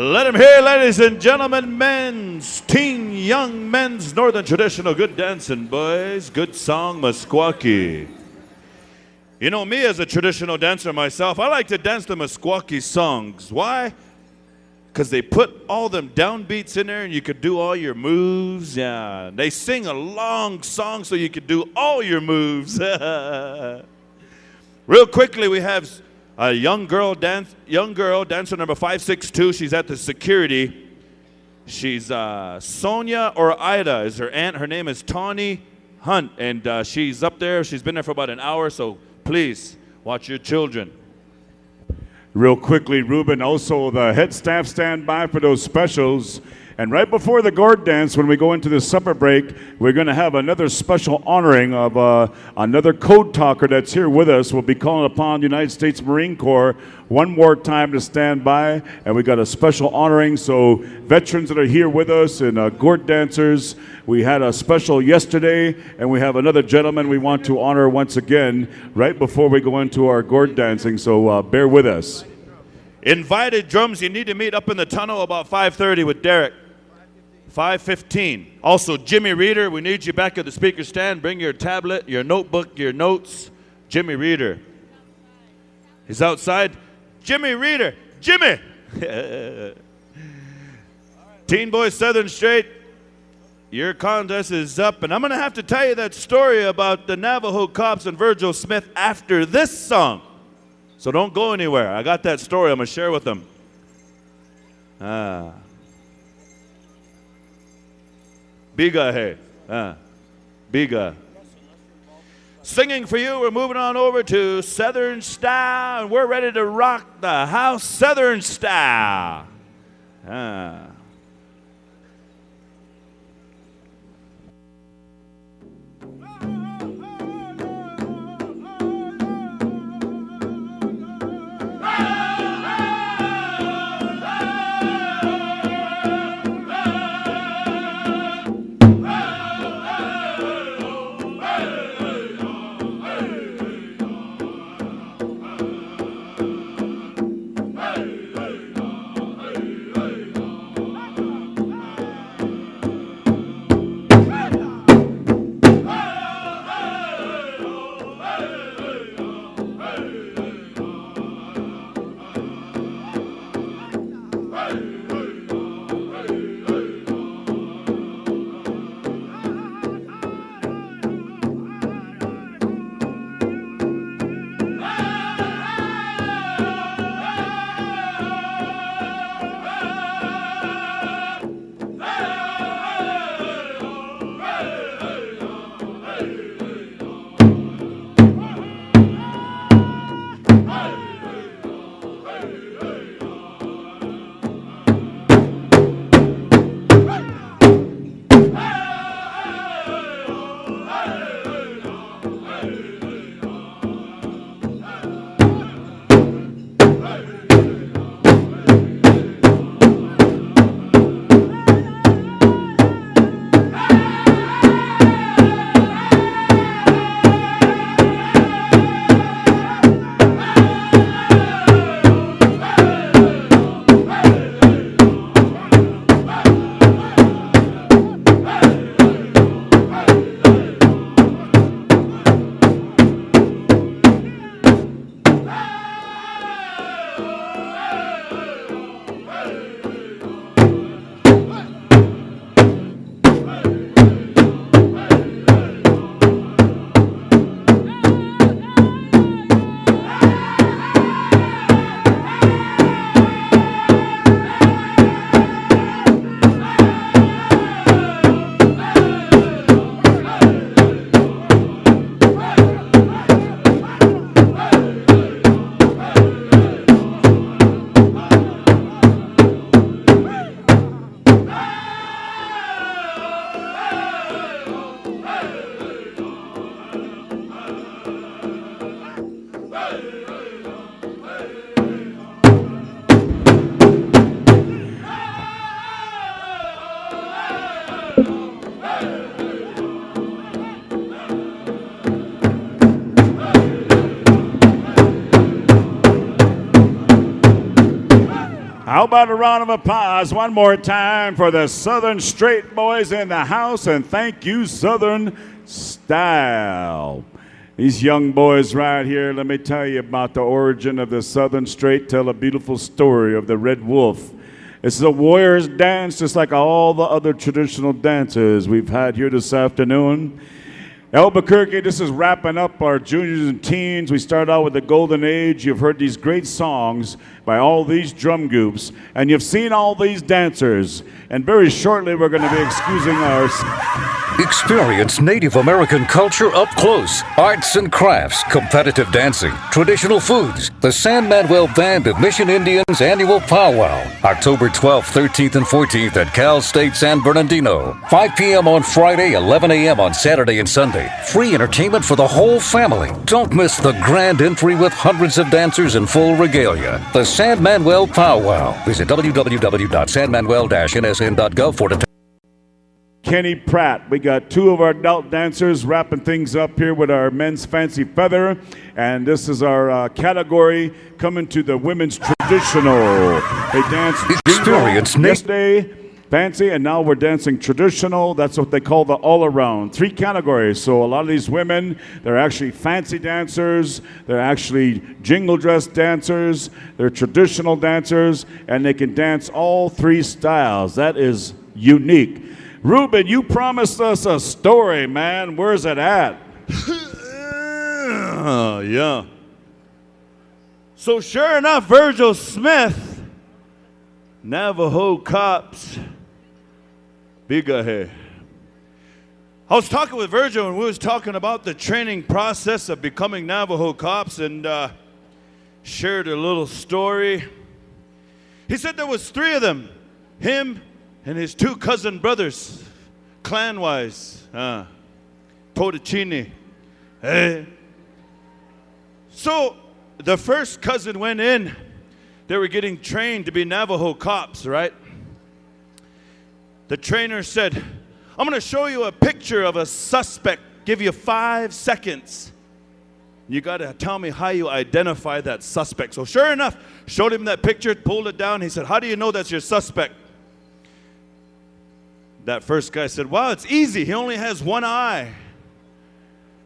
Let him hear, ladies and gentlemen, men's, teen, young men's northern traditional good dancing, boys. Good song, Meskwaki. You know me as a traditional dancer myself, I like to dance the Meskwaki songs. Why? Because they put all them downbeats in there and you could do all your moves. Yeah, they sing a long song so you could do all your moves. Real quickly, we have a young girl dancer number 562. She's at the security. She's Sonia or Ida is her aunt. Her name is Tawny Hunt, and she's up there. She's been there for about an hour, so please watch your children. Real quickly, Ruben, also the head staff stand by for those specials. And right before the gourd dance, when we go into the supper break, we're going to have another special honoring of another code talker that's here with us. We'll be calling upon the United States Marine Corps one more time to stand by. And we got a special honoring. So veterans that are here with us and gourd dancers, we had a special yesterday, and we have another gentleman we want to honor once again right before we go into our gourd dancing. So bear with us. Invited drums, you need to meet up in the tunnel about 5:30 with Derek. 5:15. Also, Jimmy Reeder, we need you back at the speaker stand. Bring your tablet, your notebook, your notes. Jimmy Reeder. He's outside. Jimmy Reeder. Jimmy! Teen Boys Southern Straight, your contest is up. And I'm going to have to tell you that story about the Navajo cops and Virgil Smith after this song. So don't go anywhere. I got that story I'm going to share with them. Biga, hey. Biga. Singing for you, we're moving on over to Southern Style, and we're ready to rock the house Southern Style. How about a round of applause one more time for the Southern Straight Boys in the house, and thank you, Southern Style. These young boys right here, let me tell you about the origin of the Southern Straight, tell a beautiful story of the Red Wolf. This is a warrior's dance, just like all the other traditional dances we've had here this afternoon. Albuquerque, this is wrapping up our juniors and teens. We started out with the golden age. You've heard these great songs by all these drum groups, and you've seen all these dancers. And very shortly, we're going to be excusing our... Experience Native American culture up close. Arts and crafts, competitive dancing, traditional foods. The San Manuel Band of Mission Indians annual Powwow. October 12th, 13th, and 14th at Cal State San Bernardino. 5 p.m. on Friday, 11 a.m. on Saturday and Sunday. Free entertainment for the whole family. Don't miss the grand entry with hundreds of dancers in full regalia. The San Manuel Powwow. Visit www.sanmanuel-nsn.gov for details. Kenny Pratt. We got two of our adult dancers wrapping things up here with our men's fancy feather, and this is our category coming to the women's traditional. They danced Experience yesterday, fancy, and now we're dancing traditional. That's what they call the all-around. 3 categories. So a lot of these women, they're actually fancy dancers, they're actually jingle dress dancers, they're traditional dancers, and they can dance all 3 styles. That is unique. Ruben, you promised us a story, man. Where's it at? Yeah. So sure enough, Virgil Smith, Navajo cops, big ahead. I was talking with Virgil, and we was talking about the training process of becoming Navajo cops, and shared a little story. He said there was 3 of them, him and his 2 cousin brothers, clan-wise, Totachini. Hey. So the first cousin went in. They were getting trained to be Navajo cops, right? The trainer said, I'm going to show you a picture of a suspect. Give you 5 seconds. You got to tell me how you identify that suspect. So sure enough, showed him that picture, pulled it down. He said, how do you know that's your suspect? That first guy said, well, it's easy. He only has 1 eye.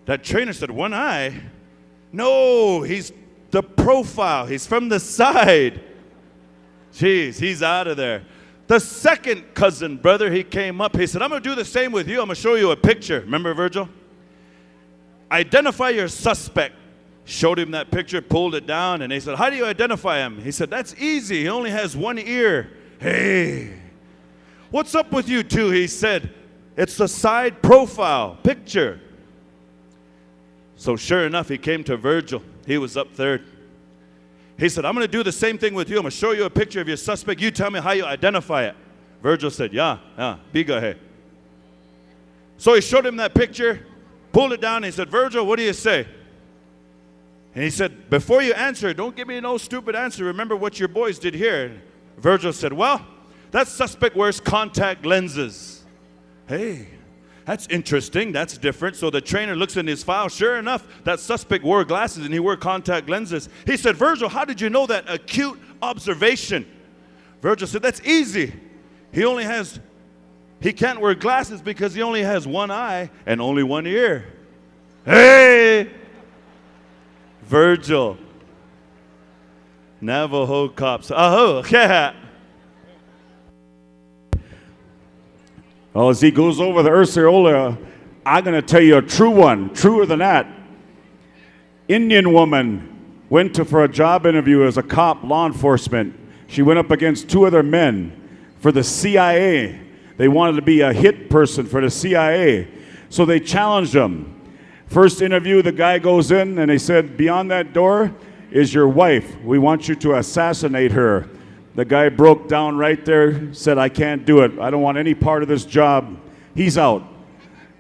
That trainer said, 1 eye? No, he's the profile. He's from the side. Jeez, he's out of there. The second cousin brother, he came up. He said, I'm going to do the same with you. I'm going to show you a picture. Remember, Virgil? Identify your suspect. Showed him that picture, pulled it down, and they said, how do you identify him? He said, that's easy. He only has 1 ear. Hey. What's up with you 2? He said, it's the side profile picture. So sure enough, he came to Virgil. He was up third. He said, I'm going to do the same thing with you. I'm going to show you a picture of your suspect. You tell me how you identify it. Virgil said, yeah, big ahead. So he showed him that picture, pulled it down, and he said, Virgil, what do you say? And he said, before you answer, don't give me no stupid answer. Remember what your boys did here. Virgil said, well, that suspect wears contact lenses. Hey, that's interesting. That's different. So the trainer looks in his file. Sure enough, that suspect wore glasses and he wore contact lenses. He said, Virgil, how did you know that? Acute observation. Virgil said, that's easy. He can't wear glasses because he only has 1 eye and only 1 ear. Hey! Virgil. Navajo cops. Oh, yeah. Well, as he goes over the Ursiola, I'm going to tell you a true one, truer than that. Indian woman went for a job interview as a cop, law enforcement. She went up against 2 other men for the CIA. They wanted to be a hit person for the CIA. So they challenged them. First interview, the guy goes in and they said, beyond that door is your wife. We want you to assassinate her. The guy broke down right there, said, I can't do it. I don't want any part of this job. He's out.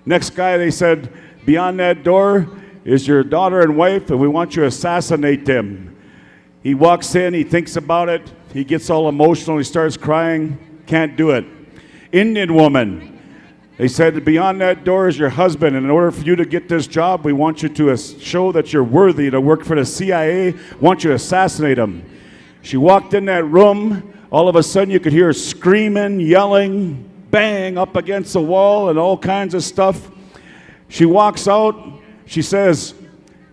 Next guy, they said, beyond that door is your daughter and wife, and we want you to assassinate them. He walks in, he thinks about it, he gets all emotional, he starts crying, can't do it. Indian woman, they said, beyond that door is your husband, and in order for you to get this job, we want you to show that you're worthy to work for the CIA, want you to assassinate him. She walked in that room, All of a sudden you could hear screaming, yelling, bang up against the wall and all kinds of stuff. She walks out. She says,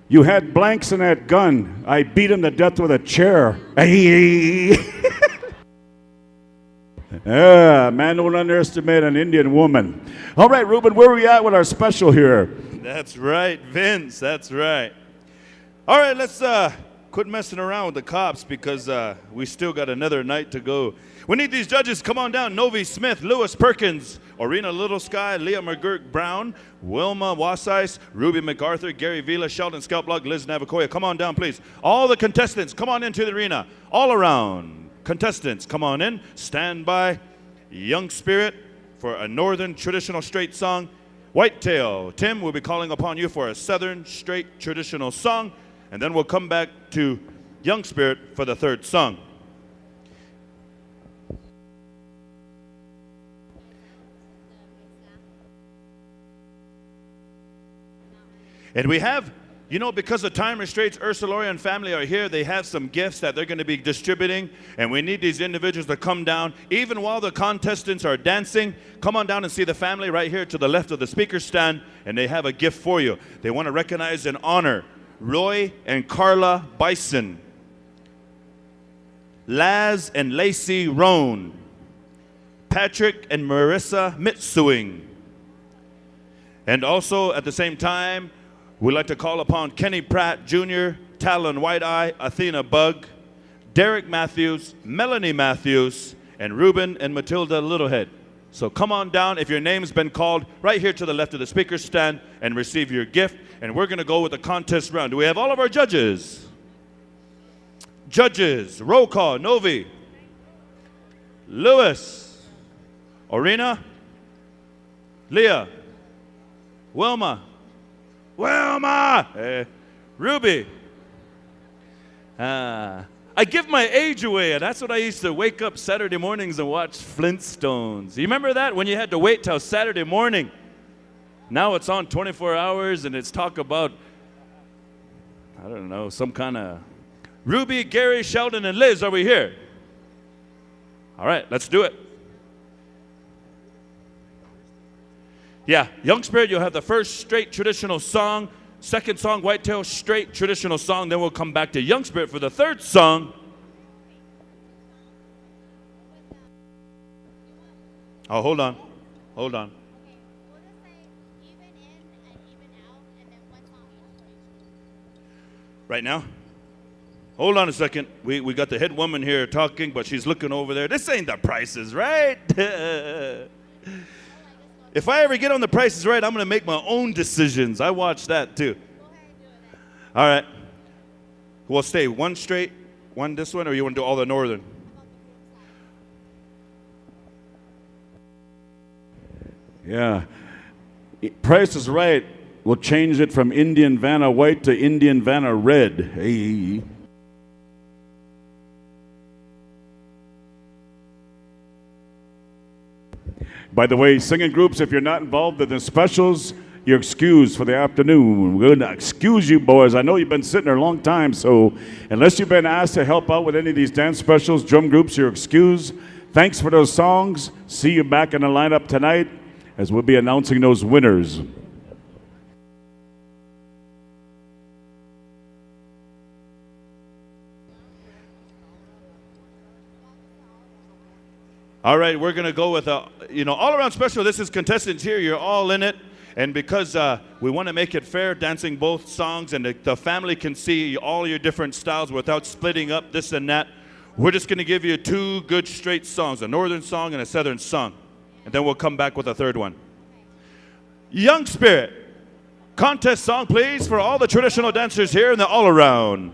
"You had blanks in that gun. I beat him to death with a chair." Man, don't underestimate an Indian woman. All right, Ruben, where are we at with our special here? That's right, Vince. That's right. All right, let's quit messing around with the cops because we still got another night to go. We need these judges. Come on down. Novi Smith, Lewis Perkins, Orina Little Sky, Leah McGurk Brown, Wilma Wasice, Ruby MacArthur, Gary Vila, Sheldon Scalplug, Liz Navakoya. Come on down, please. All the contestants, come on into the arena. All around. Contestants, come on in. Stand by. Young Spirit for a Northern traditional straight song. Whitetail, Tim will be calling upon you for a Southern straight traditional song. And then we'll come back to Young Spirit for the third song. And we have, you know, because of time restraints, Ursuloria and family are here. They have some gifts that they're going to be distributing, and we need these individuals to come down. Even while the contestants are dancing, come on down and see the family right here to the left of the speaker stand, and they have a gift for you. They want to recognize and honor Roy and Carla Bison, Laz and Lacey Roan, Patrick and Marissa Mitsuing. And also at the same time, we'd like to call upon Kenny Pratt Jr., Talon Whiteeye, Athena Bug, Derek Matthews, Melanie Matthews, and Ruben and Matilda Littlehead. So come on down if your name's been called right here to the left of the speaker stand and receive your gift. And we're going to go with the contest round. Do we have all of our judges? Judges, roll call. Novi, Lewis, Orina, Leah, Wilma, Ruby. I give my age away, and that's what I used to wake up Saturday mornings and watch Flintstones. You remember that, when you had to wait till Saturday morning? Now it's on 24 hours, and it's talk about, I don't know, some kind of... Ruby, Gary, Sheldon, and Liz, are we here? All right, let's do it. Yeah, Young Spirit, you'll have the first straight traditional song. Second song, Whitetail, straight traditional song. Then we'll come back to Young Spirit for the third song. Oh, hold on. Hold on. Right now? Hold on a second. We got the head woman here talking, but she's looking over there. This ain't the prices, right? If I ever get on the prices right, I'm going to make my own decisions. I watch that too. All right. We'll stay one straight, one this one, or you want to do all the Northern? Yeah. Price is Right. We'll change it from Indian Vanna White to Indian Vanna Red. Hey. By the way, singing groups, if you're not involved in the specials, you're excused for the afternoon. We're going to excuse you, boys. I know you've been sitting there a long time, so unless you've been asked to help out with any of these dance specials, drum groups, you're excused. Thanks for those songs. See you back in the lineup tonight as we'll be announcing those winners. All right, we're going to go with a, all-around special. This is contestants here. You're all in it. And because we want to make it fair, dancing both songs, and the family can see all your different styles without splitting up this and that, we're just going to give you two good straight songs, a Northern song and a Southern song. And then we'll come back with a third one. Young Spirit, contest song, please, for all the traditional dancers here in the all-around.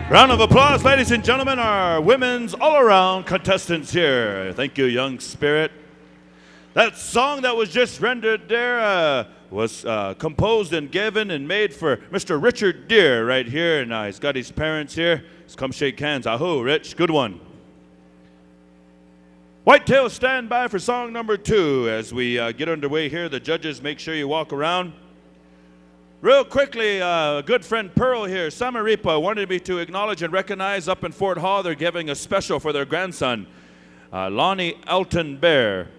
Round of applause, ladies and gentlemen, our women's all-around contestants here. Thank you, young spirit. That song that was just rendered there was composed and given and made for Mr. Richard Deere right here, and he's got his parents here. Let's come shake hands. Ahoo, Rich, good one. Whitetail, stand by for song number 2. As we get underway here, the judges, make sure you walk around. Real quickly, good friend Pearl here, Samaripa, wanted me to acknowledge and recognize up in Fort Hall, they're giving a special for their grandson, Lonnie Elton Bear.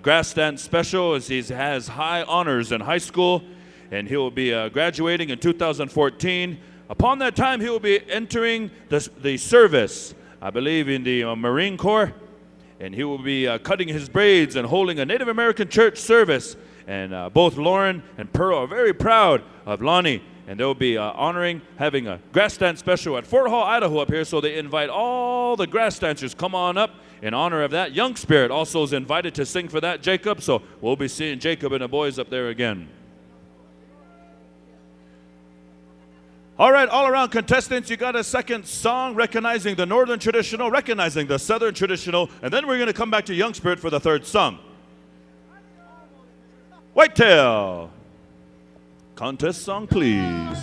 Grass dance special as he has high honors in high school, and he will be graduating in 2014. Upon that time, he will be entering the service, I believe in the Marine Corps, and he will be cutting his braids and holding a Native American church service. And both Lauren and Pearl are very proud of Lonnie, and they'll be having a grass dance special at Fort Hall, Idaho up here, so they invite all the grass dancers, come on up in honor of that. Young Spirit also is invited to sing for that, Jacob, so we'll be seeing Jacob and the boys up there again. All right, all-around contestants, you got a second song recognizing the Northern traditional, recognizing the Southern traditional, and then we're going to come back to Young Spirit for the third song. Whitetail. Contest song, please.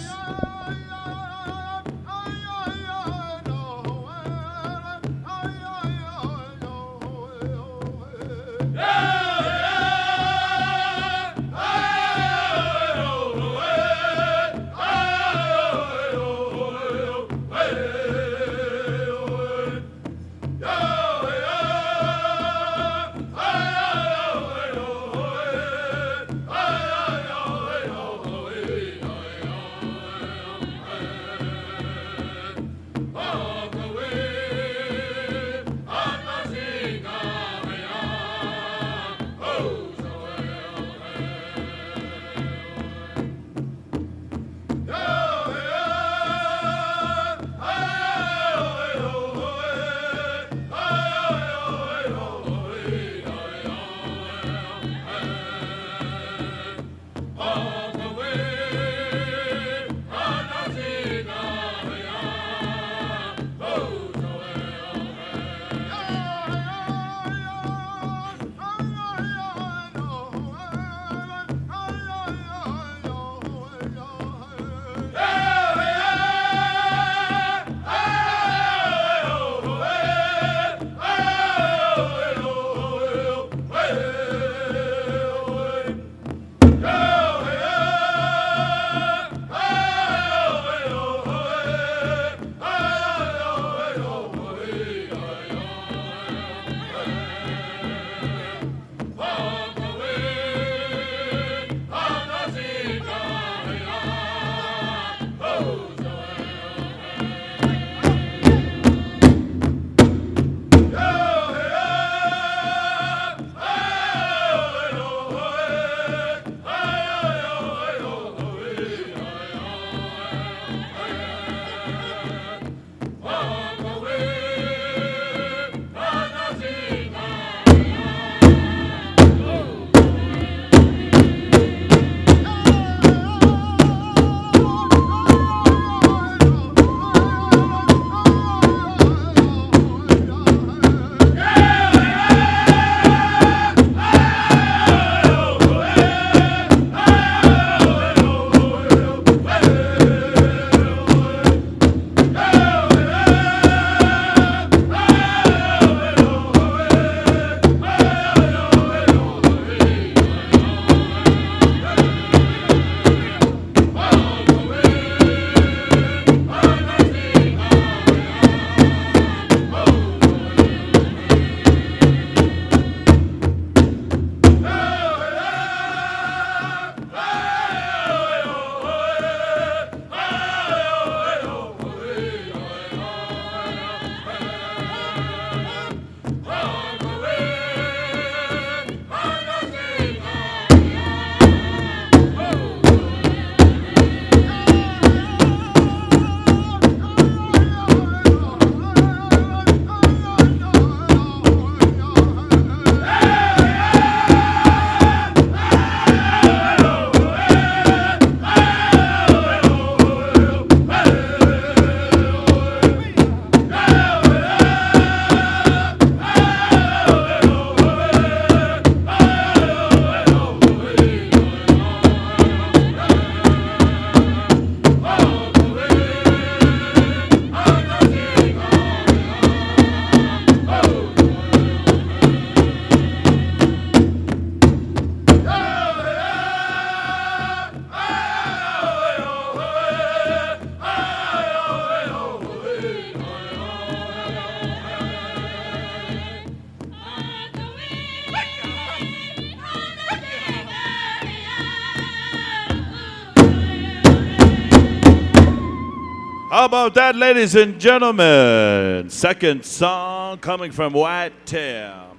How about that, ladies and gentlemen? Second song coming from Whitetail.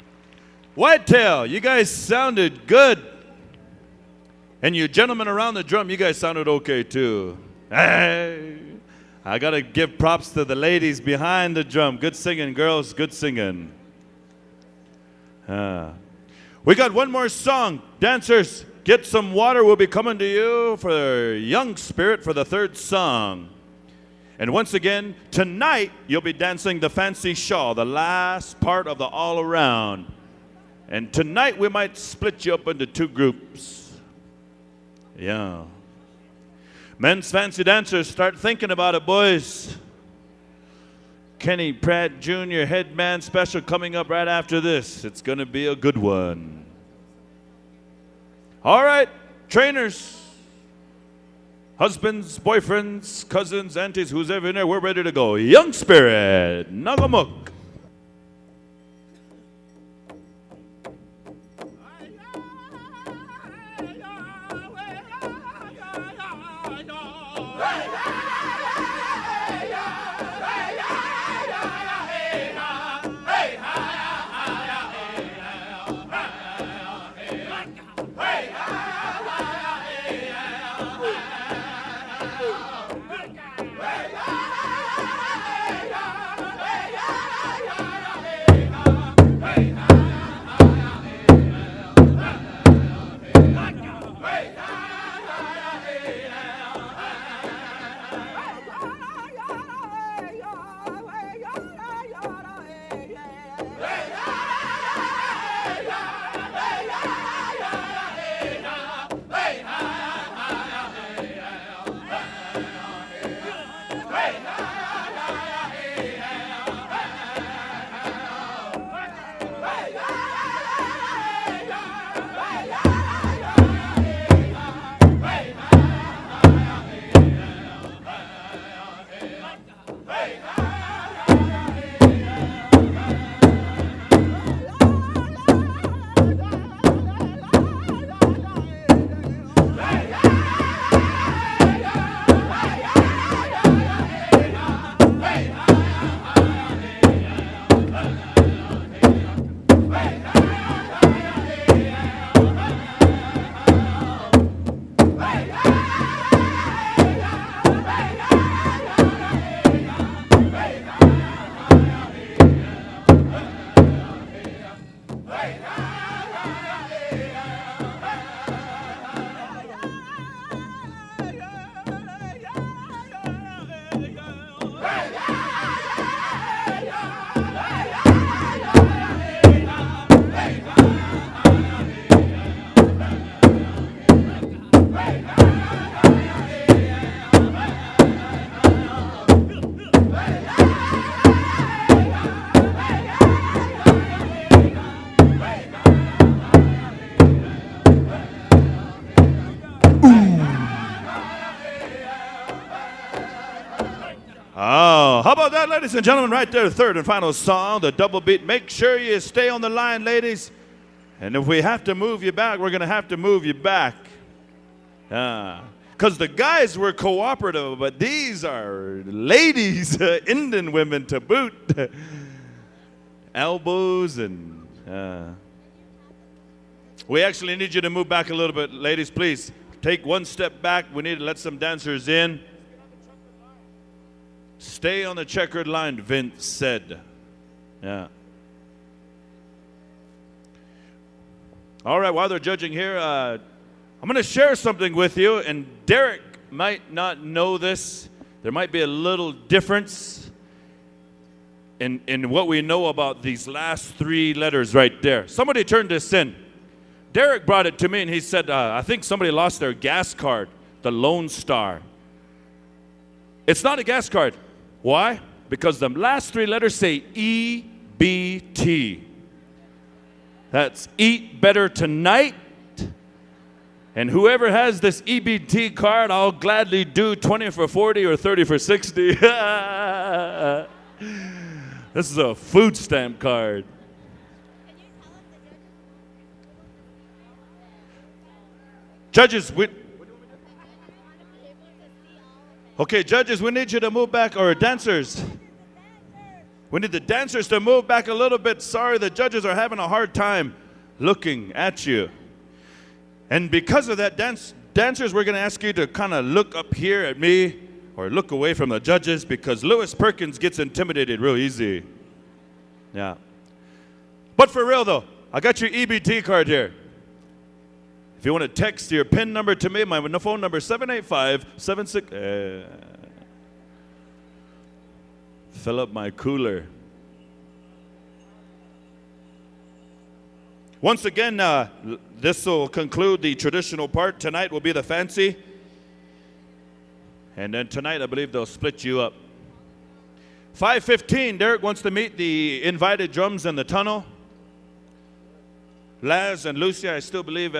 Whitetail, you guys sounded good. And you gentlemen around the drum, you guys sounded okay too. Hey, I gotta give props to the ladies behind the drum. Good singing, girls, good singing. We got one more song. Dancers, get some water. We'll be coming to you for Young Spirit for the third song. And once again, tonight you'll be dancing the Fancy Shawl, the last part of the all around. And tonight we might split you up into two groups. Yeah. Men's fancy dancers, start thinking about it, boys. Kenny Pratt Jr. Headman special coming up right after this. It's going to be a good one. All right, trainers, husbands, boyfriends, cousins, aunties, who's ever in there, we're ready to go. Young Spirit, Nagamuk. Oh, how about that, ladies and gentlemen, right there, third and final song, the double beat. Make sure you stay on the line, ladies. And if we have to move you back, we're going to have to move you back. Because the guys were cooperative, but these are ladies, Indian women to boot. Elbows and... We actually need you to move back a little bit, ladies, please. Take one step back. We need to let some dancers in. Stay on the checkered line, Vince said. Yeah. All right, while they're judging here, I'm going to share something with you, and Derek might not know this. There might be a little difference in what we know about these last three letters right there. Somebody turned this in. Derek brought it to me, and he said, I think somebody lost their gas card, the Lone Star. It's not a gas card. Why? Because the last three letters say EBT. That's Eat Better Tonight. And whoever has this EBT card, I'll gladly do 20 for 40 or 30 for 60. This is a food stamp card. Judges, Okay, judges, we need you to move back, or dancers. We need the dancers to move back a little bit. Sorry, the judges are having a hard time looking at you. And because of that, dancers, we're going to ask you to kind of look up here at me or look away from the judges, because Lewis Perkins gets intimidated real easy. Yeah. But for real, though, I got your EBT card here. If you want to text your PIN number to me, my phone number is 785-76... Fill up my cooler. Once again, this will conclude the traditional part. Tonight will be the fancy. And then tonight, I believe they'll split you up. 5:15, Derek wants to meet the invited drums in the tunnel. Laz and Lucia, I still believe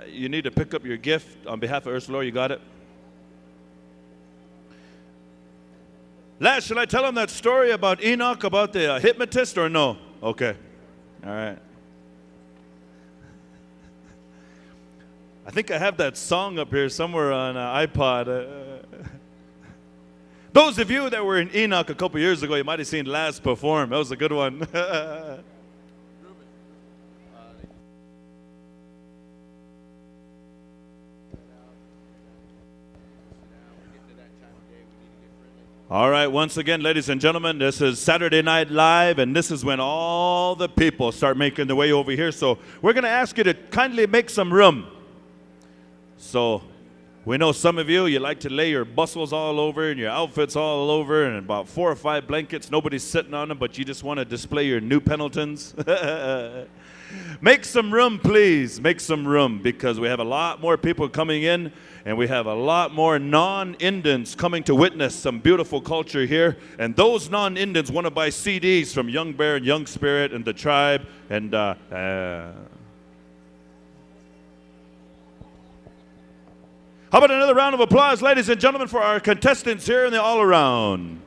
you need to pick up your gift on behalf of Ursula. You got it? Laz, should I tell him that story about Enoch, about the hypnotist, or no? Okay. All right. I think I have that song up here somewhere on iPod. Those of you that were in Enoch a couple years ago, you might have seen Laz perform. That was a good one. All right, once again, ladies and gentlemen, this is Saturday Night Live, and this is when all the people start making their way over here. So we're going to ask you to kindly make some room. So we know some of you like to lay your bustles all over and your outfits all over and about 4 or 5 blankets. Nobody's sitting on them, but you just want to display your new Pendletons. Make some room, please. Make some room, because we have a lot more people coming in, and we have a lot more non-Indians coming to witness some beautiful culture here. And those non-Indians want to buy CDs from Young Bear and Young Spirit and The Tribe. And how about another round of applause, ladies and gentlemen, for our contestants here in the all-around.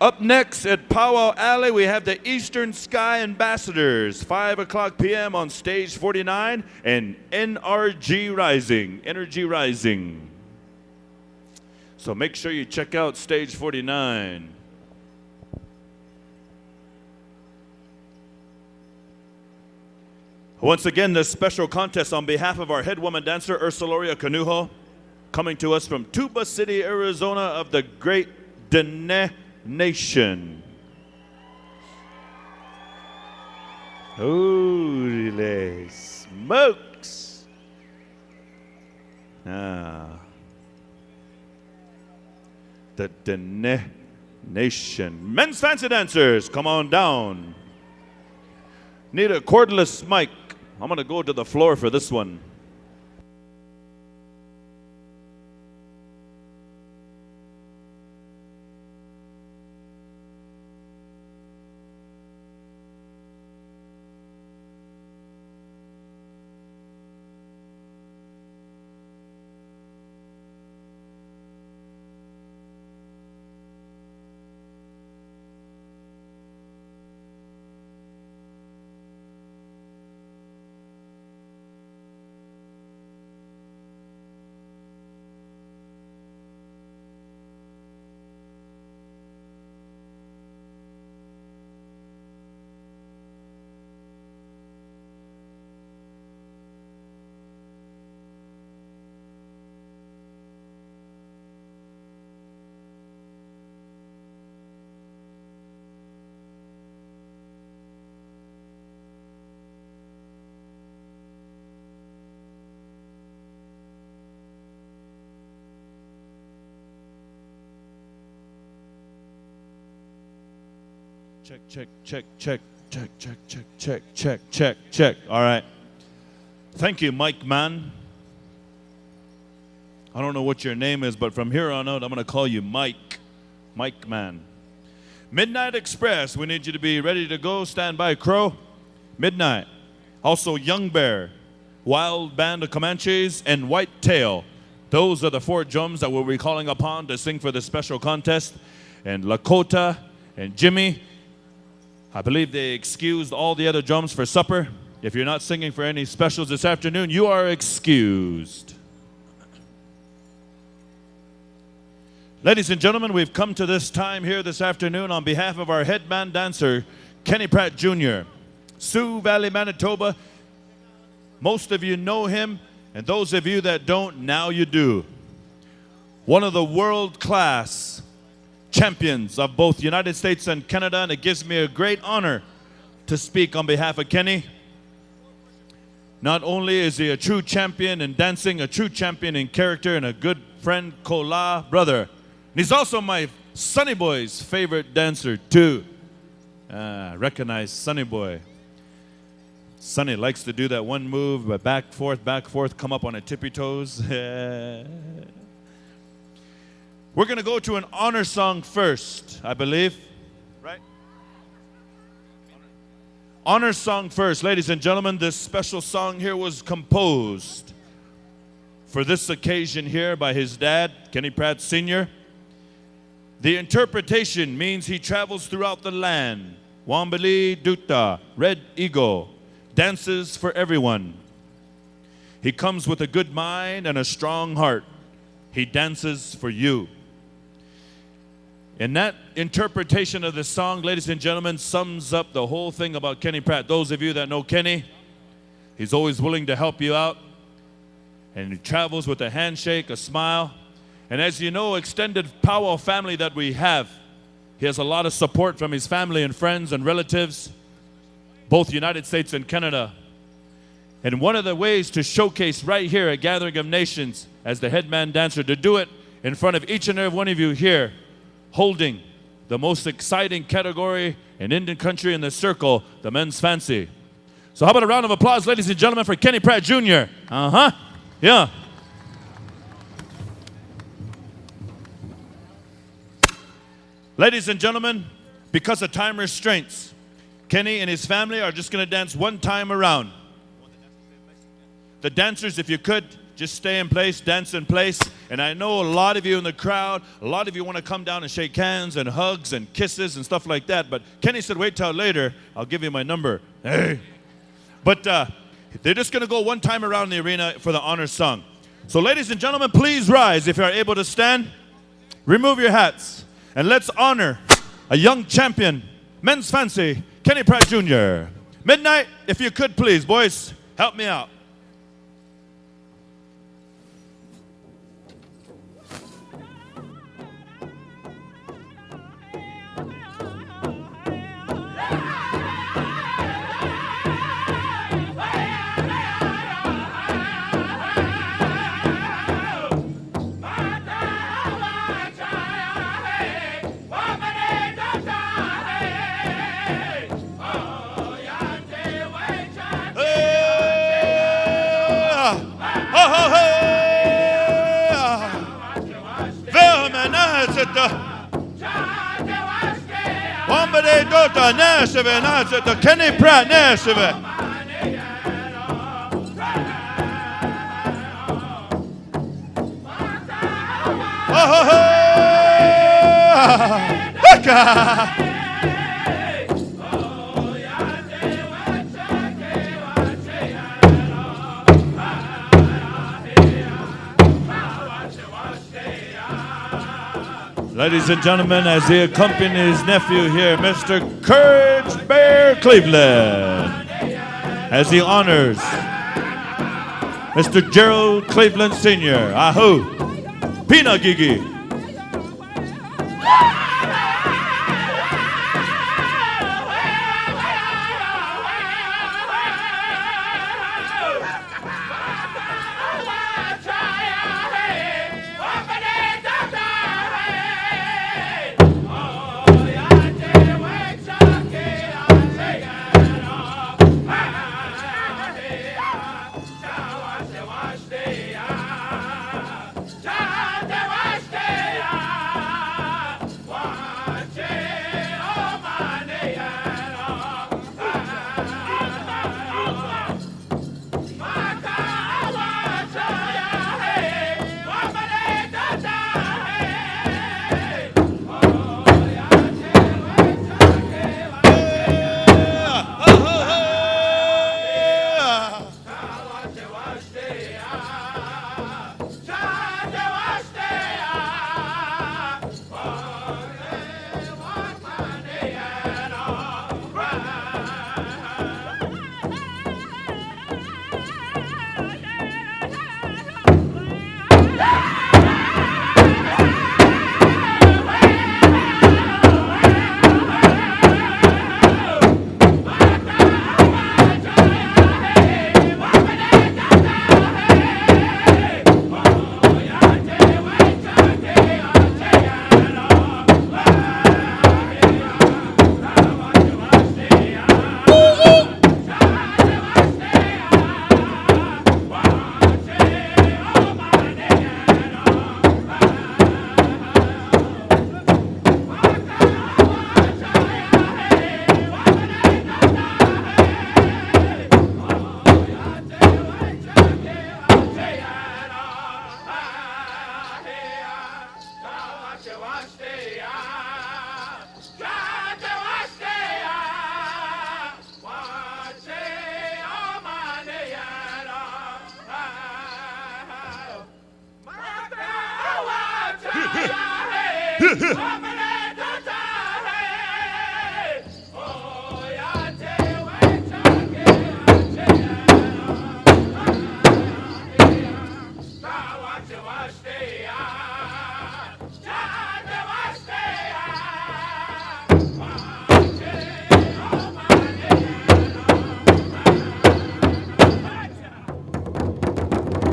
Up next at Powwow Alley, we have the Eastern Sky Ambassadors, 5 o'clock p.m. on stage 49, and NRG Rising, Energy Rising. So make sure you check out stage 49. Once again, this special contest on behalf of our head woman dancer, Ursula Canujo, coming to us from Tuba City, Arizona, of the great Dene Nation. Holy smokes. The Dene Nation. Men's fancy dancers, come on down. Need a cordless mic. I'm going to go to the floor for this one. Check, check, check, check, check, check, check, check, check, check, check. All right. Thank you, Mike Man. I don't know what your name is, but from here on out, I'm going to call you Mike. Mike Man. Midnight Express, we need you to be ready to go. Stand by, Crow. Midnight. Also, Young Bear, Wild Band of Comanches, and White Tail. Those are the 4 drums that we'll be calling upon to sing for this special contest. And Lakota and Jimmy, I believe they excused all the other drums for supper. If you're not singing for any specials this afternoon, you are excused. Ladies and gentlemen, we've come to this time here this afternoon on behalf of our head man dancer, Kenny Pratt Jr. Sioux Valley, Manitoba. Most of you know him, and those of you that don't, now you do. One of the world-class champions of both United States and Canada, and it gives me a great honor to speak on behalf of Kenny. Not only is he a true champion in dancing, a true champion in character, and a good friend, Kola brother. And he's also my Sonny Boy's favorite dancer, too. Recognize Sonny Boy. Sonny likes to do that one move, but back, forth, come up on a tippy toes. We're going to go to an honor song first, I believe. Right? Honor song first. Ladies and gentlemen, this special song here was composed for this occasion here by his dad, Kenny Pratt Sr. The interpretation means he travels throughout the land. Wambali Duta, Red Eagle, dances for everyone. He comes with a good mind and a strong heart. He dances for you. And that interpretation of the song, ladies and gentlemen, sums up the whole thing about Kenny Pratt. Those of you that know Kenny, he's always willing to help you out. And he travels with a handshake, a smile. And as you know, extended Powwow family that we have, he has a lot of support from his family and friends and relatives, both United States and Canada. And one of the ways to showcase right here at Gathering of Nations as the headman dancer, to do it in front of each and every one of you here, holding the most exciting category in Indian country in the circle, the men's fancy. So how about a round of applause, ladies and gentlemen, for Kenny Pratt Jr. Yeah. Ladies and gentlemen, because of time restraints, Kenny and his family are just going to dance one time around. The dancers, if you could, just stay in place, dance in place. And I know a lot of you in the crowd, a lot of you want to come down and shake hands and hugs and kisses and stuff like that. But Kenny said, wait till later, I'll give you my number. Hey. But they're just going to go one time around the arena for the honor song. So ladies and gentlemen, please rise if you are able to stand. Remove your hats. And let's honor a young champion, men's fancy, Kenny Pratt Jr. Midnight, if you could please, boys, help me out. Kenny Pratt Nashville. Ladies and gentlemen, as he accompanies his nephew here, Mr. Courage Bear Cleveland, as he honors Mr. Gerald Cleveland Sr. Ahoo! Pina Gigi.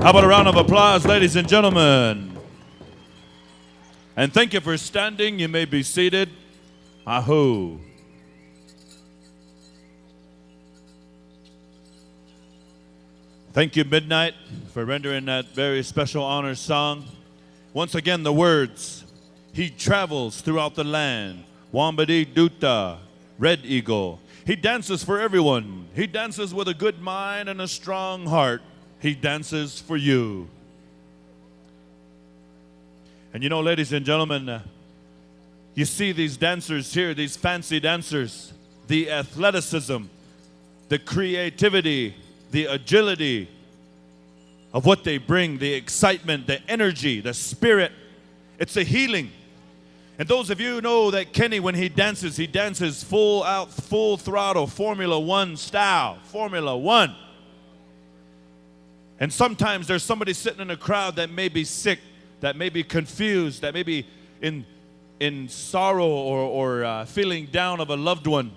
How about a round of applause, ladies and gentlemen? And thank you for standing. You may be seated. Ahoo. Thank you, Midnight, for rendering that very special honor song. Once again, the words. He travels throughout the land. Wambadi Duta, Red Eagle. He dances for everyone. He dances with a good mind and a strong heart. He dances for you. And you know, ladies and gentlemen, you see these dancers here, these fancy dancers, the athleticism, the creativity, the agility of what they bring, the excitement, the energy, the spirit. It's a healing. And those of you who know that Kenny, when he dances full out, full throttle, Formula One style, Formula One. And sometimes there's somebody sitting in a crowd that may be sick, that may be confused, that may be in sorrow or feeling down of a loved one.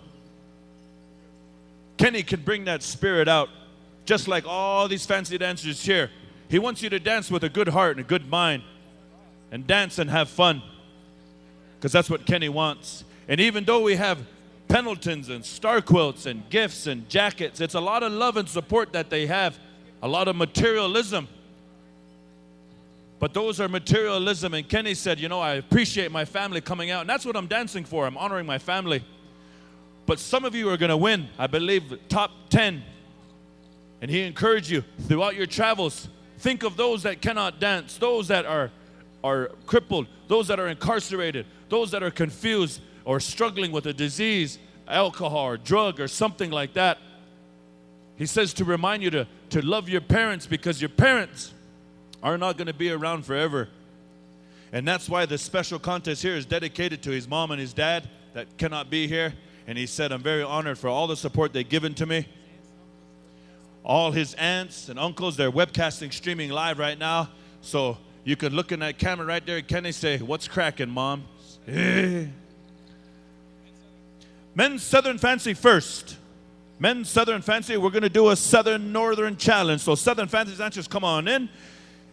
Kenny can bring that spirit out, just like all these fancy dancers here. He wants you to dance with a good heart and a good mind, and dance and have fun, because that's what Kenny wants. And even though we have Pendletons and star quilts and gifts and jackets, it's a lot of love and support that they have. A lot of materialism. But those are materialism. And Kenny said, you know, I appreciate my family coming out. And that's what I'm dancing for. I'm honoring my family. But some of you are going to win, I believe, top 10. And he encouraged you throughout your travels. Think of those that cannot dance, those that are crippled, those that are incarcerated, those that are confused or struggling with a disease, alcohol or drug or something like that. He says to remind you to love your parents, because your parents are not going to be around forever. And that's why the special contest here is dedicated to his mom and his dad that cannot be here. And he said, I'm very honored for all the support they've given to me. All his aunts and uncles, they're webcasting, streaming live right now. So you could look in that camera right there. Kenny say, what's cracking, Mom? Men's Southern Fancy first. Men's Southern Fancy, we're going to do a Southern Northern challenge. So Southern Fancy dancers, come on in.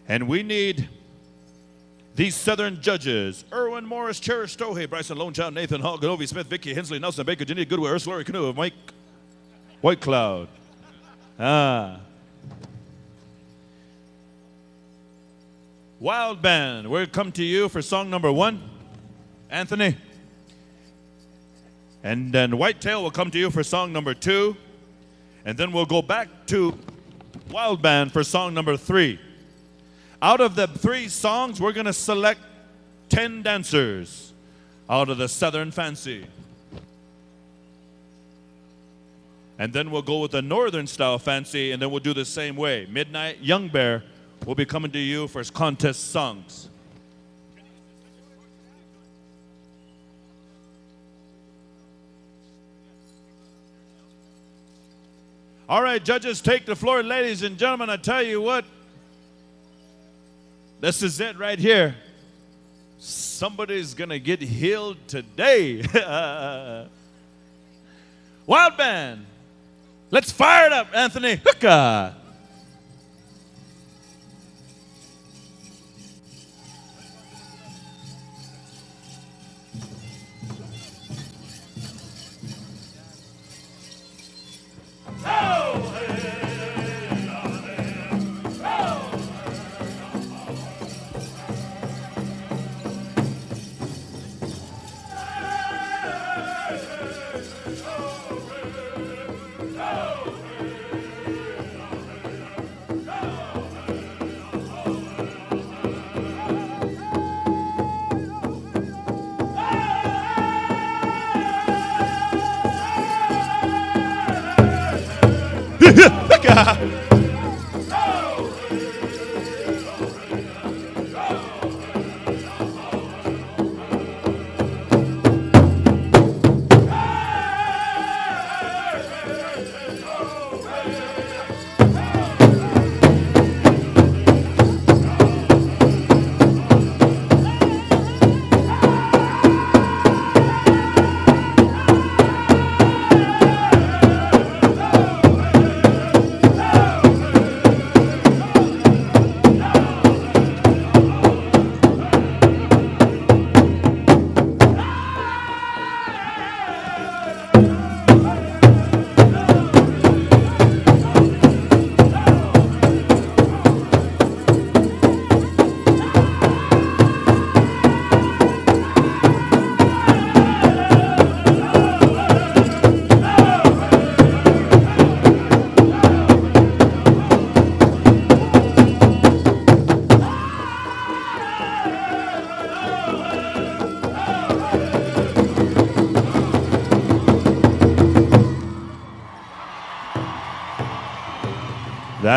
And we need these Southern judges. Erwin Morris, Cherish Stohe, Bryson Lone Child, Nathan Hall, Godovi Smith, Vicky Hensley, Nelson Baker, Jenny Goodway, Ursula Lori Canoe, Mike White Cloud. Wild Band, we'll come to you for song number 1. Anthony. And then Whitetail will come to you for song number 2. And then we'll go back to Wild Band for song number 3. Out of the 3 songs, we're going to select 10 dancers out of the Southern Fancy. And then we'll go with the Northern Style Fancy, and then we'll do the same way. Midnight, Young Bear will be coming to you for contest songs. All right, judges, take the floor. Ladies and gentlemen, I tell you what, this is it right here. Somebody's going to get healed today. Wild Band, let's fire it up, Anthony. Hooka.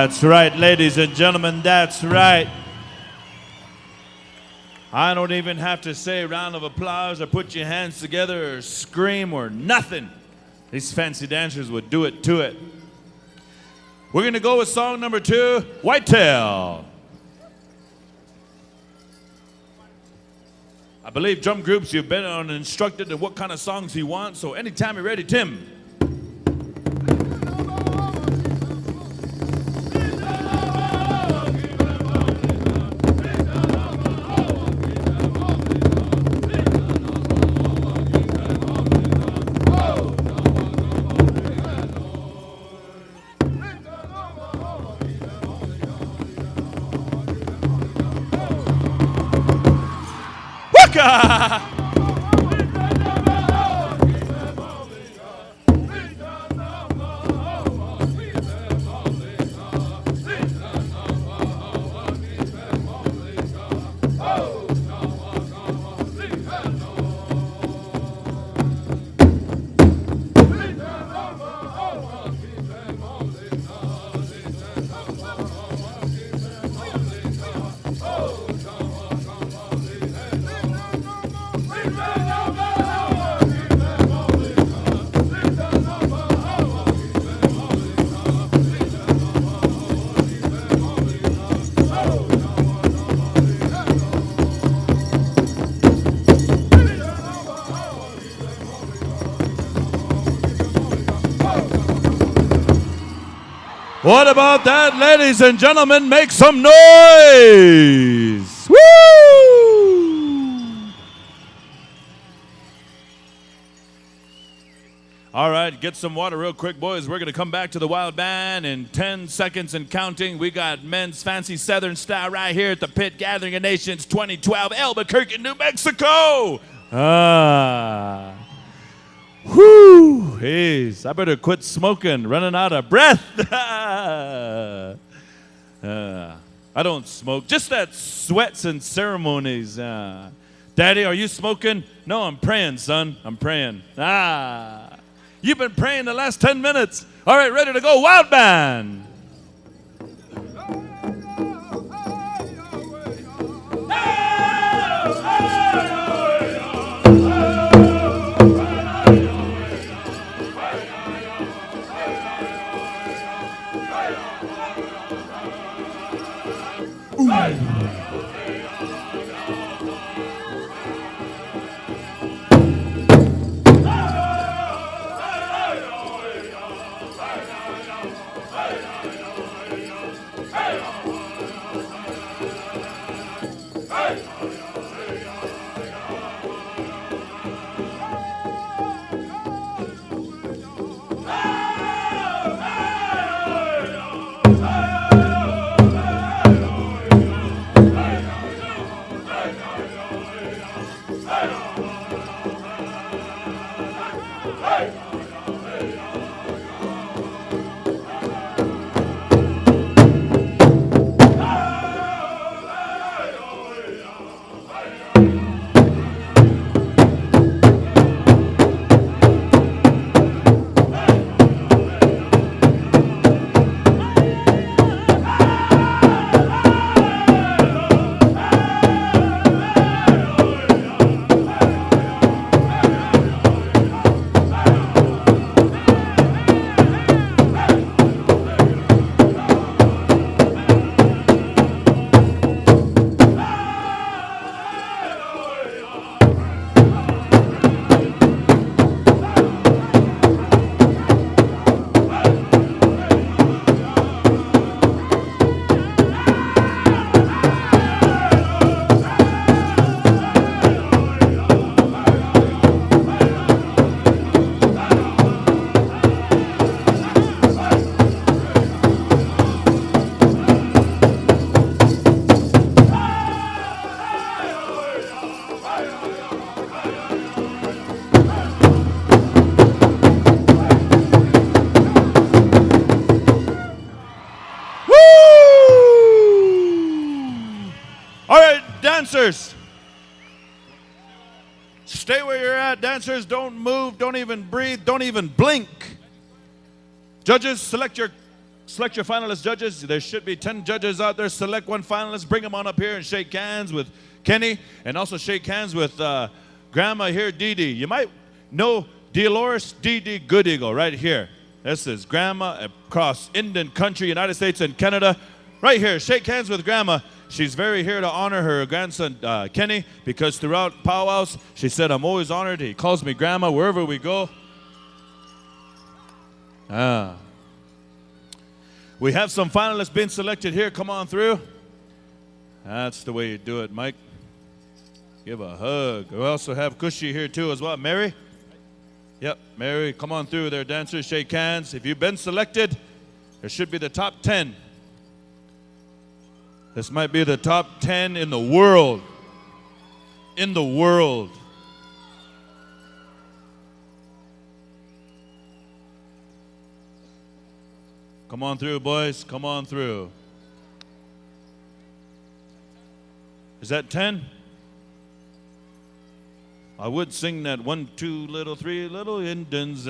That's right, ladies and gentlemen, that's right. I don't even have to say round of applause or put your hands together or scream or nothing. These fancy dancers would do it to it. We're going to go with song number 2, Whitetail. I believe drum groups, you've been on instructed in what kind of songs you want, so anytime you're ready, Tim. What about that, ladies and gentlemen? Make some noise! Woo! All right, get some water real quick, boys. We're going to come back to the Wild Band in 10 seconds and counting. We got men's fancy Southern style right here at the Pit Gathering of Nations 2012, Albuquerque, New Mexico. Whoo! Jeez, I better quit smoking, running out of breath. I don't smoke, just that sweats and ceremonies. Daddy, are you smoking? No, I'm praying, son. I'm praying. You've been praying the last 10 minutes. All right, ready to go, Wild Band. Dancers, stay where you're at. Dancers, don't move, don't even breathe, don't even blink. Judges, select your select your finalist judges. There should be 10 judges out there. Select one finalist. Bring them on up here and shake hands with Kenny. And also shake hands with Grandma here, Dee Dee. You might know Dolores Dee Dee Good Eagle right here. This is Grandma across Indian country, United States and Canada. Right here, shake hands with Grandma. She's very here to honor her grandson, Kenny, because throughout powwows, she said, I'm always honored. He calls me Grandma wherever we go. We have some finalists being selected here. Come on through. That's the way you do it, Mike. Give a hug. We also have Cushy here too as well. Mary? Yep, Mary, come on through there, dancers. Shake hands. If you've been selected, there should be the top 10. This might be the top 10 in the world. In the world. Come on through, boys. Come on through. Is that 10? I would sing that 1, 2, little, 3 little Indians.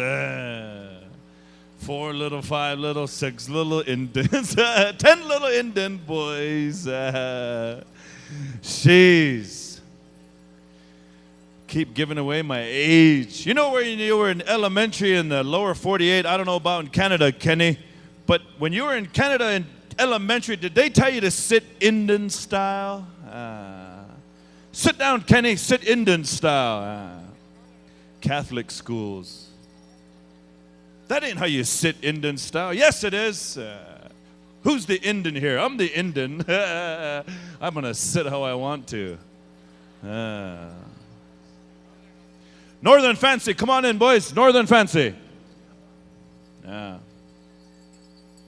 4 little, 5 little, 6 little Indians. 10 little Indian boys. Jeez. Keep giving away my age. You know where you were in elementary in the lower 48? I don't know about in Canada, Kenny. But when you were in Canada in elementary, did they tell you to sit Indian style? Sit down, Kenny. Sit Indian style. Catholic schools. That ain't how you sit Indian style. Yes, it is. Who's the Indian here? I'm the Indian. I'm going to sit how I want to. Northern Fancy. Come on in, boys. Northern Fancy.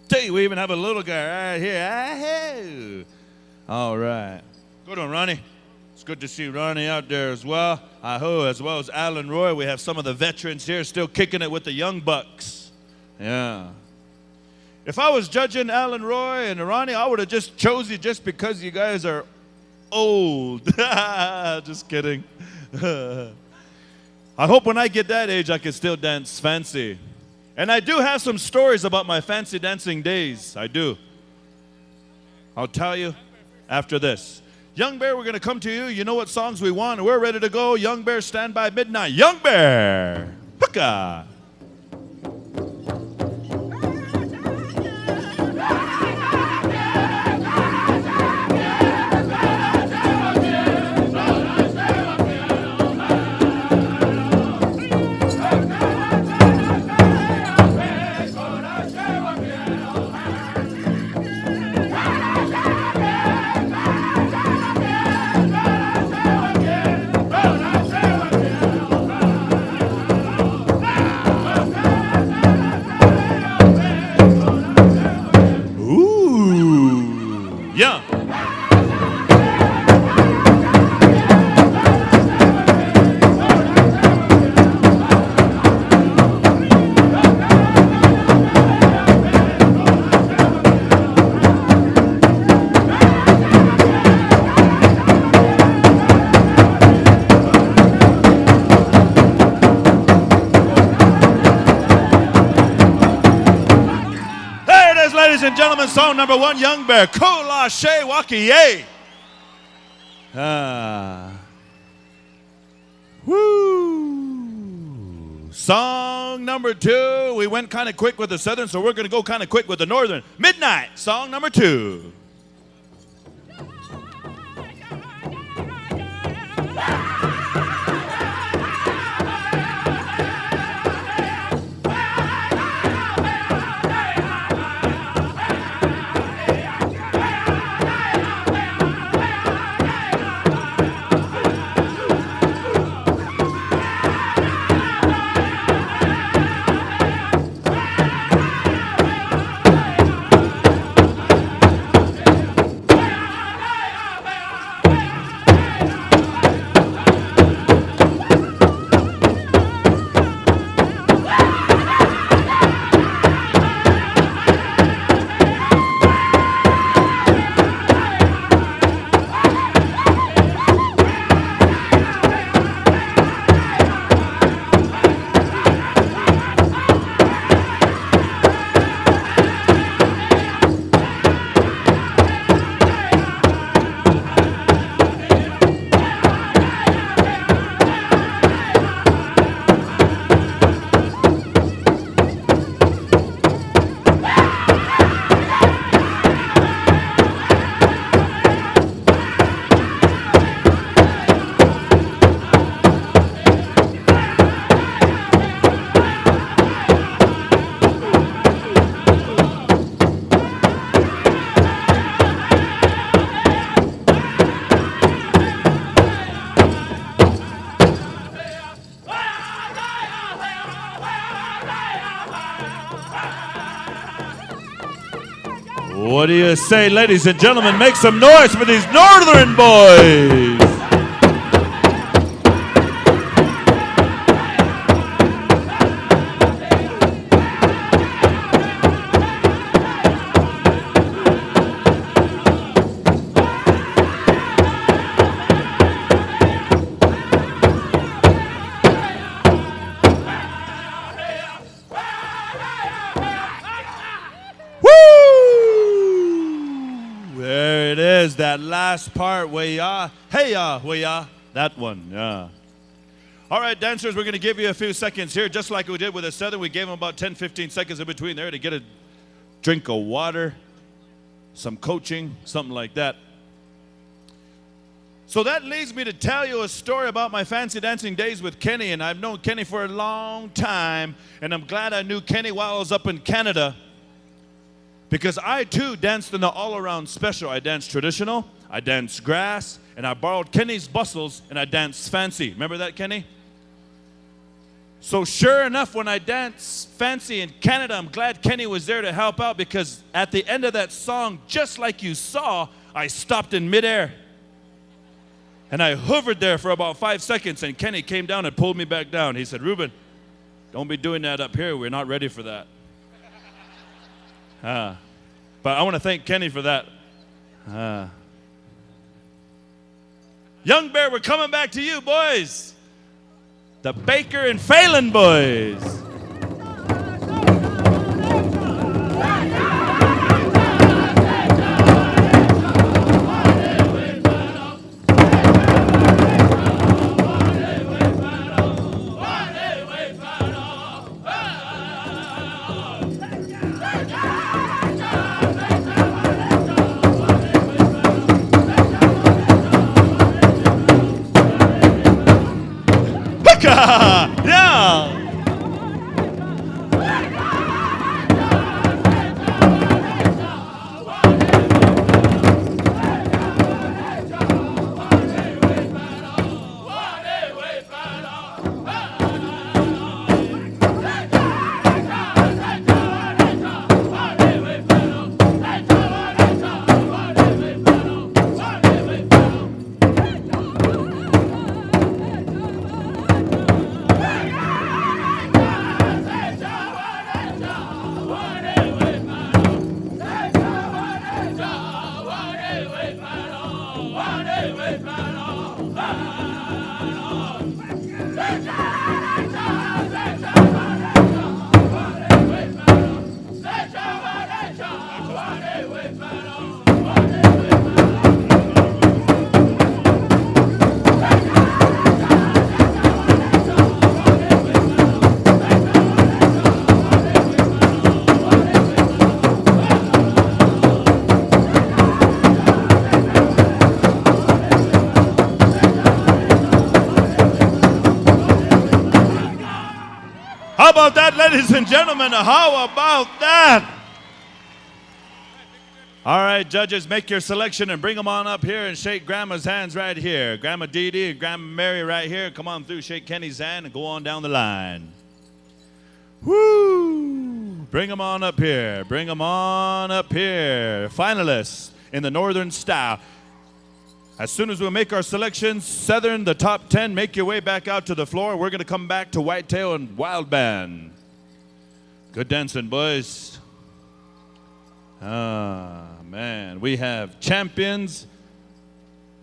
Hey, we even have a little guy right here. All right. Good one, Ronnie. It's good to see Ronnie out there as well. As well as Alan Roy. We have some of the veterans here still kicking it with the young bucks. Yeah. If I was judging Alan Roy and Ronnie, I would have just chose you just because you guys are old. Just kidding. I hope when I get that age, I can still dance fancy. And I do have some stories about my fancy dancing days. I do. I'll tell you after this. Young Bear, we're going to come to you. You know what songs we want. We're ready to go. Young Bear, stand by midnight. Young Bear. Hookah. Song number 1, Young Bear. Kola She Wakiye. Woo. Song number 2. We went kind of quick with the Southern, so we're going to go kind of quick with the Northern. Midnight. Song number 2. do you say, ladies and gentlemen? Make some noise for these Northern boys. That last part, way ya, hey ya, way ya, that one, yeah. All right, dancers, we're going to give you a few seconds here, just like we did with the Southern. We gave them about 10, 15 seconds in between there to get a drink of water, some coaching, something like that. So that leads me to tell you a story about my fancy dancing days with Kenny, and I've known Kenny for a long time, and I'm glad I knew Kenny while I was up in Canada. Because I, too, danced in the all-around special. I danced traditional, I danced grass, and I borrowed Kenny's bustles, and I danced fancy. Remember that, Kenny? So sure enough, when I danced fancy in Canada, I'm glad Kenny was there to help out, because at the end of that song, just like you saw, I stopped in midair. And I hovered there for about 5 seconds, and Kenny came down and pulled me back down. He said, "Ruben, don't be doing that up here. We're not ready for that." But I want to thank Kenny for that. Young Bear, we're coming back to you, boys. The Baker and Phelan boys. Yeah! How about that, ladies and gentlemen? How about that? All right, judges, make your selection and bring them on up here and shake Grandma's hands right here. Grandma Dee Dee and Grandma Mary right here. Come on through, shake Kenny's hand and go on down the line. Woo! Bring them on up here. Bring them on up here. Finalists in the Northern style. As soon as we make our selections, Southern, the top 10, make your way back out to the floor. We're going to come back to Whitetail and Wild Band. Good dancing, boys. Man, we have champions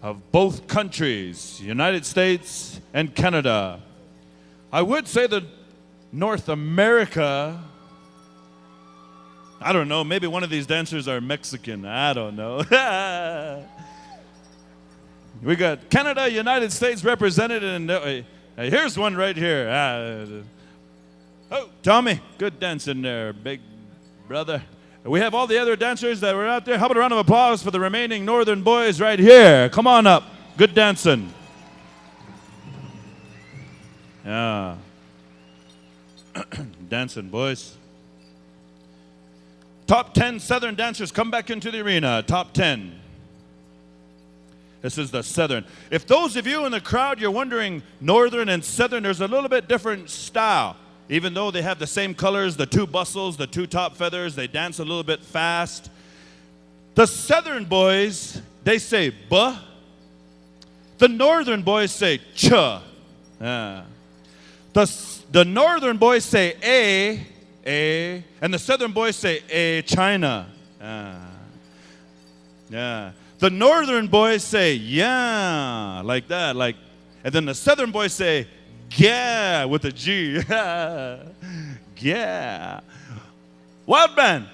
of both countries, United States and Canada. I would say that North America, I don't know, maybe one of these dancers are Mexican. I don't know. We got Canada, United States represented, and here's one right here. Oh, Tommy, good dancing there, big brother. We have all the other dancers that were out there. How about a round of applause for the remaining Northern boys right here? Come on up. Good dancing. Yeah. Dancing, boys. Top 10 Southern dancers come back into the arena. Top 10. This is the Southern. If those of you in the crowd, you're wondering Northern and Southern, there's a little bit different style. Even though they have the same colors, the two bustles, the two top feathers, they dance a little bit fast. The southern boys, they say buh. The northern boys say chuh. The northern boys say a, and the southern boys say a China. Yeah. The northern boys say yeah, like that, like, and then the southern boys say yeah with a G. Yeah. Wild band,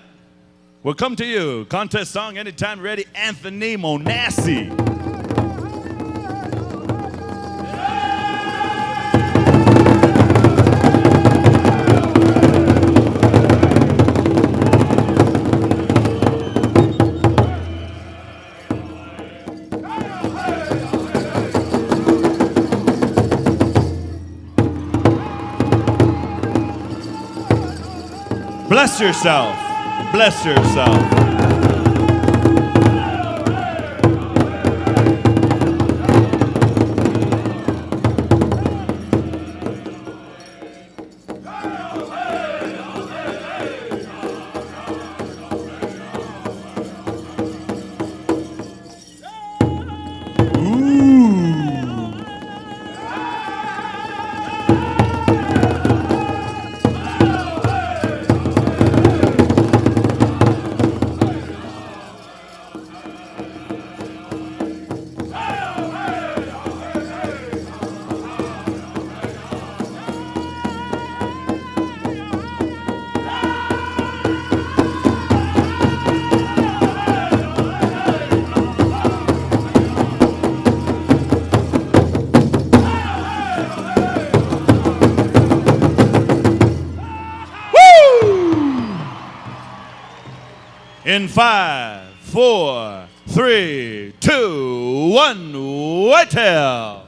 we'll come to you. Contest song anytime ready. Anthony Monassi. Bless yourself. Bless yourself. In 5, 4, 3, 2, 1, whitetail.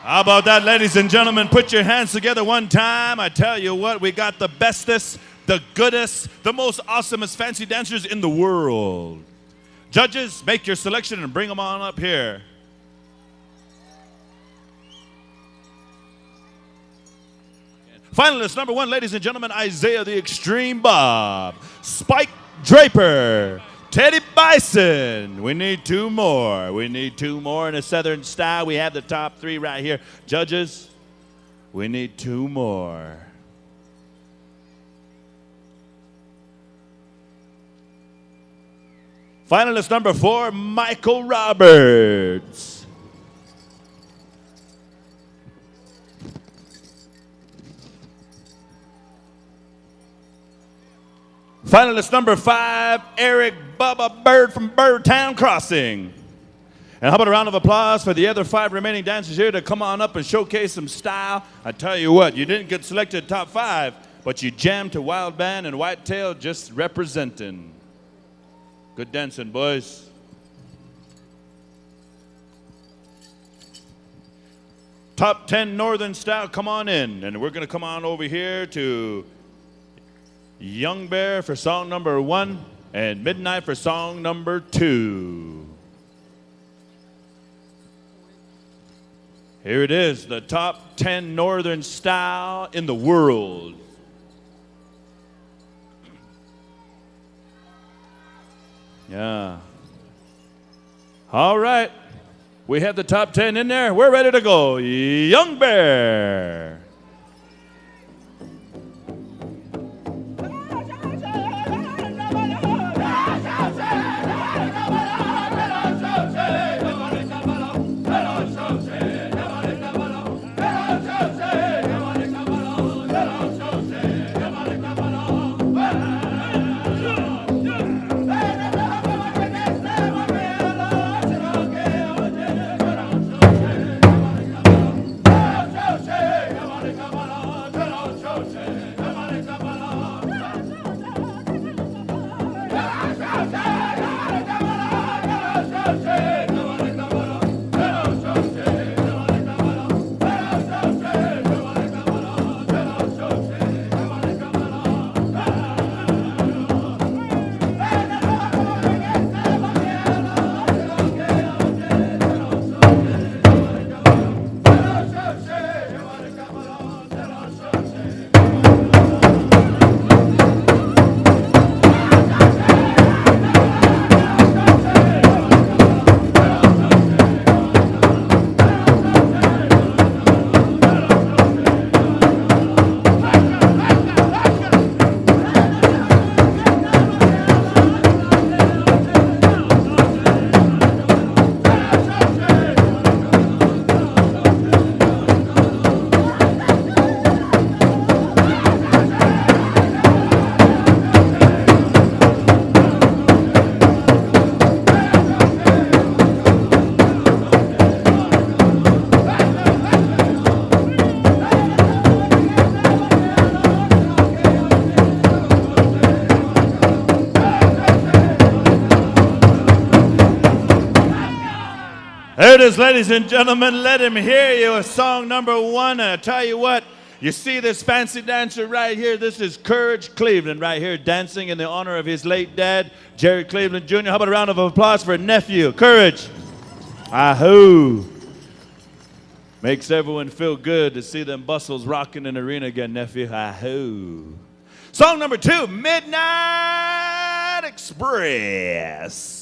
How about that, ladies and gentlemen? Put your hands together one time. I tell you what, we got the bestest, the goodest, the most awesomest fancy dancers in the world. Judges, make your selection and bring them on up here. Finalist number 1, ladies and gentlemen, Isaiah the Extreme Bob, Spike Draper, Teddy Bison. We need two more. We need two more in a Southern style. We have the top three right here. Judges, we need two more. Finalist number 4, Michael Roberts. Finalist number 5, Eric Bubba Bird from Birdtown Crossing. And how about a round of applause for the other 5 remaining dancers here to come on up and showcase some style. I tell you what, you didn't get selected top 5, but you jammed to Wild Band and Whitetail just representing. Good dancing, boys. Top 10 Northern style, come on in. And we're going to come on over here to Young Bear for song number 1 and Midnight for song number 2. Here it is, the top 10 Northern style in the world. Yeah. All right. We have the top 10 in there. We're ready to go. Young Bear. There it is, ladies and gentlemen. Let him hear you with song number 1. And I tell you what, you see this fancy dancer right here? This is Courage Cleveland right here dancing in the honor of his late dad, Jerry Cleveland Jr. How about a round of applause for nephew, Courage? Ahoo. Makes everyone feel good to see them bustles rocking in the arena again, nephew. Ahoo. Song number 2, Midnight Express.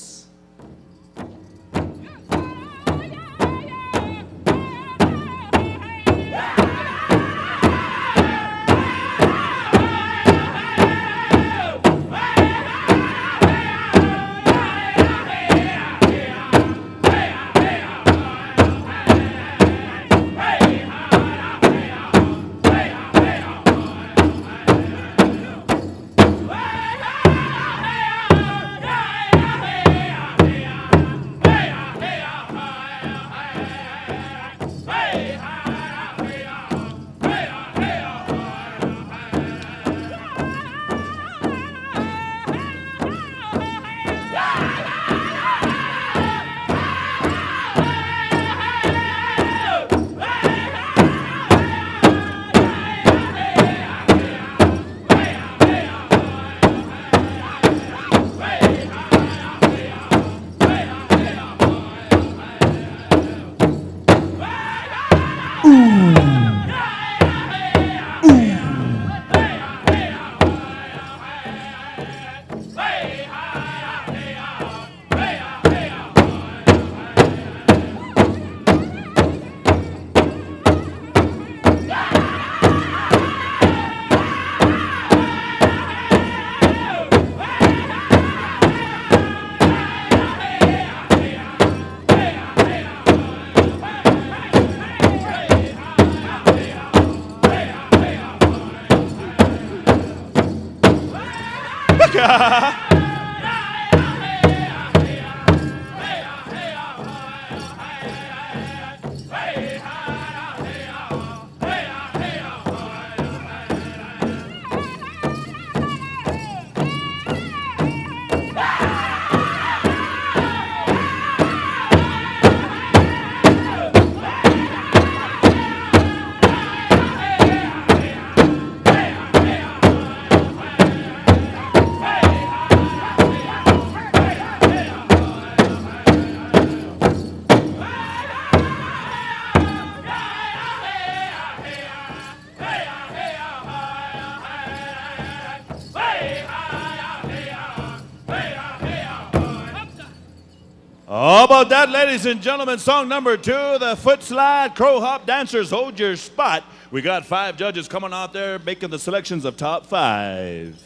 How about that, ladies and gentlemen? Song number 2, the foot slide, crow hop dancers, hold your spot. We got 5 judges coming out there making the selections of top 5.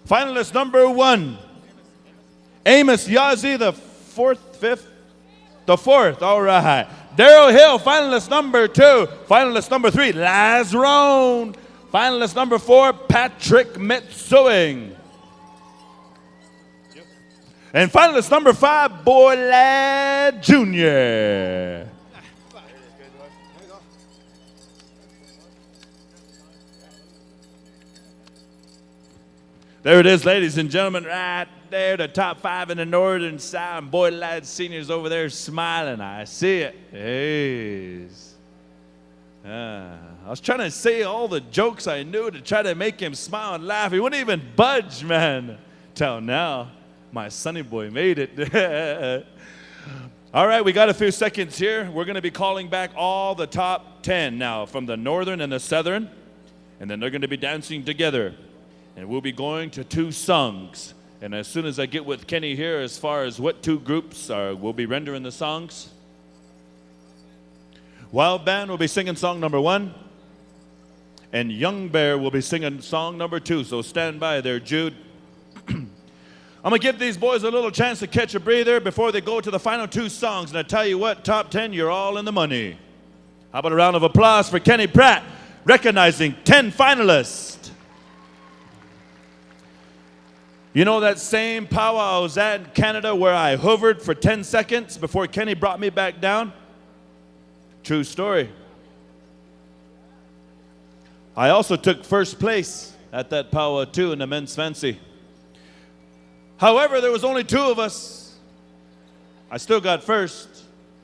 Finalist number 1, Amos Yazzie, the 4th. All right. Daryl Hill, finalist number 2. Finalist number 3, Laz Roan. Finalist number 4, Patrick Metsuing. Yep. And finalist number 5, Pratt Jr. There it is, ladies and gentlemen, right there, the top 5 in the northern side. And boy, lad, seniors over there smiling. I see it. Hey. I was trying to say all the jokes I knew to try to make him smile and laugh. He wouldn't even budge, man. Till now, my sonny boy made it. All right, we got a few seconds here. We're going to be calling back all the top 10 now from the northern and the southern. And then they're going to be dancing together. And we'll be going to 2 songs. And as soon as I get with Kenny here as far as what 2 groups will be rendering the songs, Wild Band will be singing song number 1. And Young Bear will be singing song number 2. So stand by there, Jude. I'm going to give these boys a little chance to catch a breather before they go to the final 2 songs. And I tell you what, top 10, you're all in the money. How about a round of applause for Kenny Pratt, recognizing 10 finalists. You know that same powwow I was at in Canada where I hovered for 10 seconds before Kenny brought me back down? True story. I also took first place at that powwow too in the men's fancy. However, there was only 2 of us. I still got first.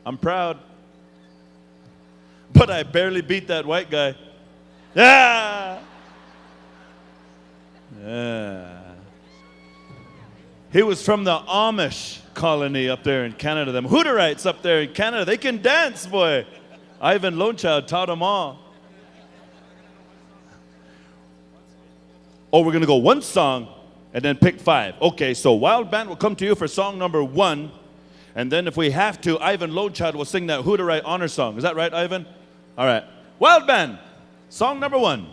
I'm proud. But I barely beat that white guy. Yeah. Yeah. He was from the Amish colony up there in Canada. Them Hutterites up there in Canada, they can dance, boy. Ivan Lonechild taught them all. Oh, we're going to go 1 song and then pick 5. Okay, so Wild Band will come to you for song number 1. And then if we have to, Ivan Lonechild will sing that Hutterite honor song. Is that right, Ivan? All right. Wild Band, song number 1.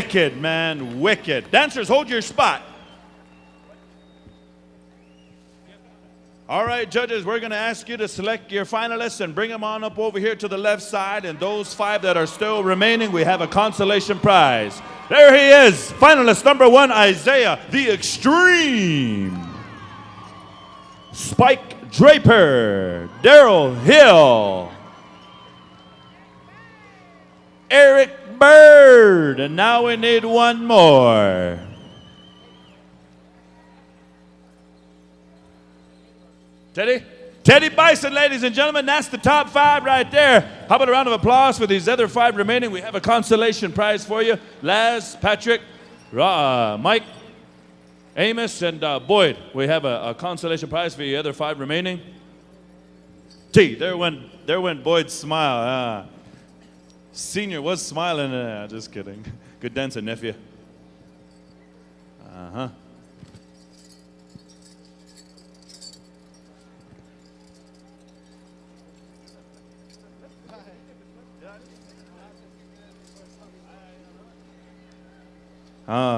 wicked, man, wicked. Dancers, hold your spot. All right, judges, we're going to ask you to select your finalists and bring them on up over here to the left side. And those 5 that are still remaining, we have a consolation prize. There he is, finalist number 1, Isaiah the Extreme. Spike Draper, Daryl Hill, Eric Bird, and now we need one more. Teddy Bison, ladies and gentlemen, that's the top 5 right there. How about a round of applause for these other 5 remaining? We have a consolation prize for you. Laz, Patrick, Mike, Amos, and Boyd. We have a consolation prize for the other 5 remaining. There went Boyd's smile. Senior was smiling. Just kidding. Good dancing, nephew. Uh-huh.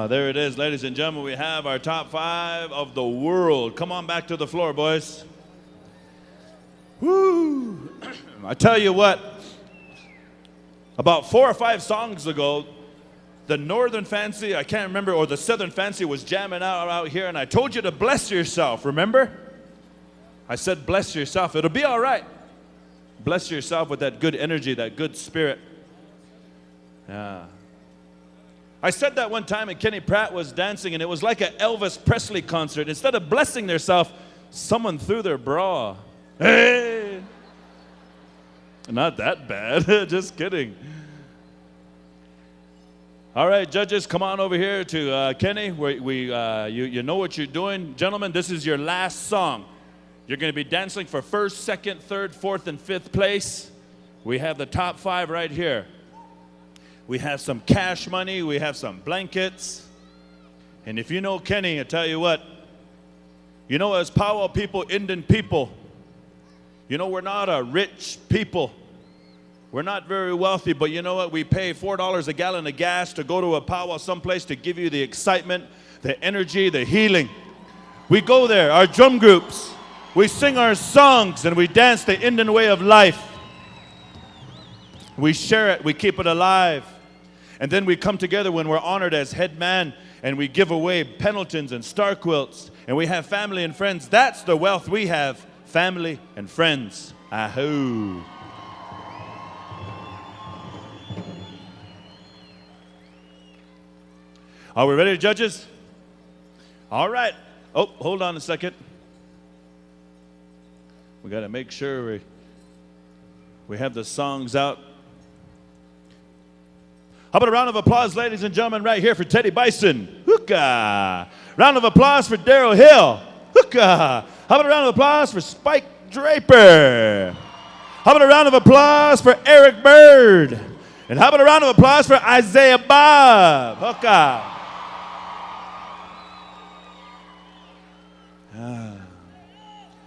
There it is, ladies and gentlemen. We have our top 5 of the world. Come on back to the floor, boys. Woo! I tell you what, about 4 or 5 songs ago, the Northern Fancy, I can't remember, or the Southern Fancy was jamming out here, and I told you to bless yourself, remember? I said bless yourself. It'll be all right. Bless yourself with that good energy, that good spirit. Yeah. I said that one time, and Kenny Pratt was dancing, and it was like an Elvis Presley concert. Instead of blessing themselves, someone threw their bra. Hey! Not that bad. Just kidding. All right, judges, come on over here to Kenny. You know what you're doing. Gentlemen, this is your last song. You're going to be dancing for 1st, 2nd, 3rd, 4th, and 5th place. We have the top 5 right here. We have some cash money. We have some blankets. And if you know Kenny, I tell you what, you know, as Powwow people, Indian people, you know, we're not a rich people. We're not very wealthy, but you know what? We pay $4 a gallon of gas to go to a powwow someplace to give you the excitement, the energy, the healing. We go there, our drum groups. We sing our songs and we dance the Indian way of life. We share it, we keep it alive. And then we come together when we're honored as head man and we give away Pendletons and star quilts. And we have family and friends. That's the wealth we have, family and friends. Ahoo. Are we ready, judges? All right. Oh, hold on a second. We got to make sure we have the songs out. How about a round of applause, ladies and gentlemen, right here for Teddy Bison. Hookah. Round of applause for Daryl Hill. Hookah. How about a round of applause for Spike Draper? How about a round of applause for Eric Bird? And how about a round of applause for Isaiah Bob? Hookah.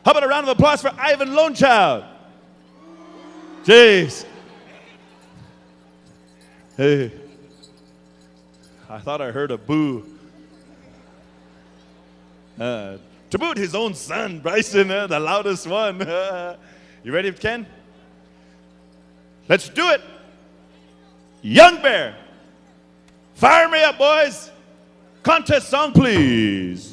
How about a round of applause for Ivan Lonechild? Jeez. Hey. I thought I heard a boo. To boot his own son, Bryson, the loudest one. You ready, Ken? Let's do it. Young Bear. Fire me up, boys. Contest song, please.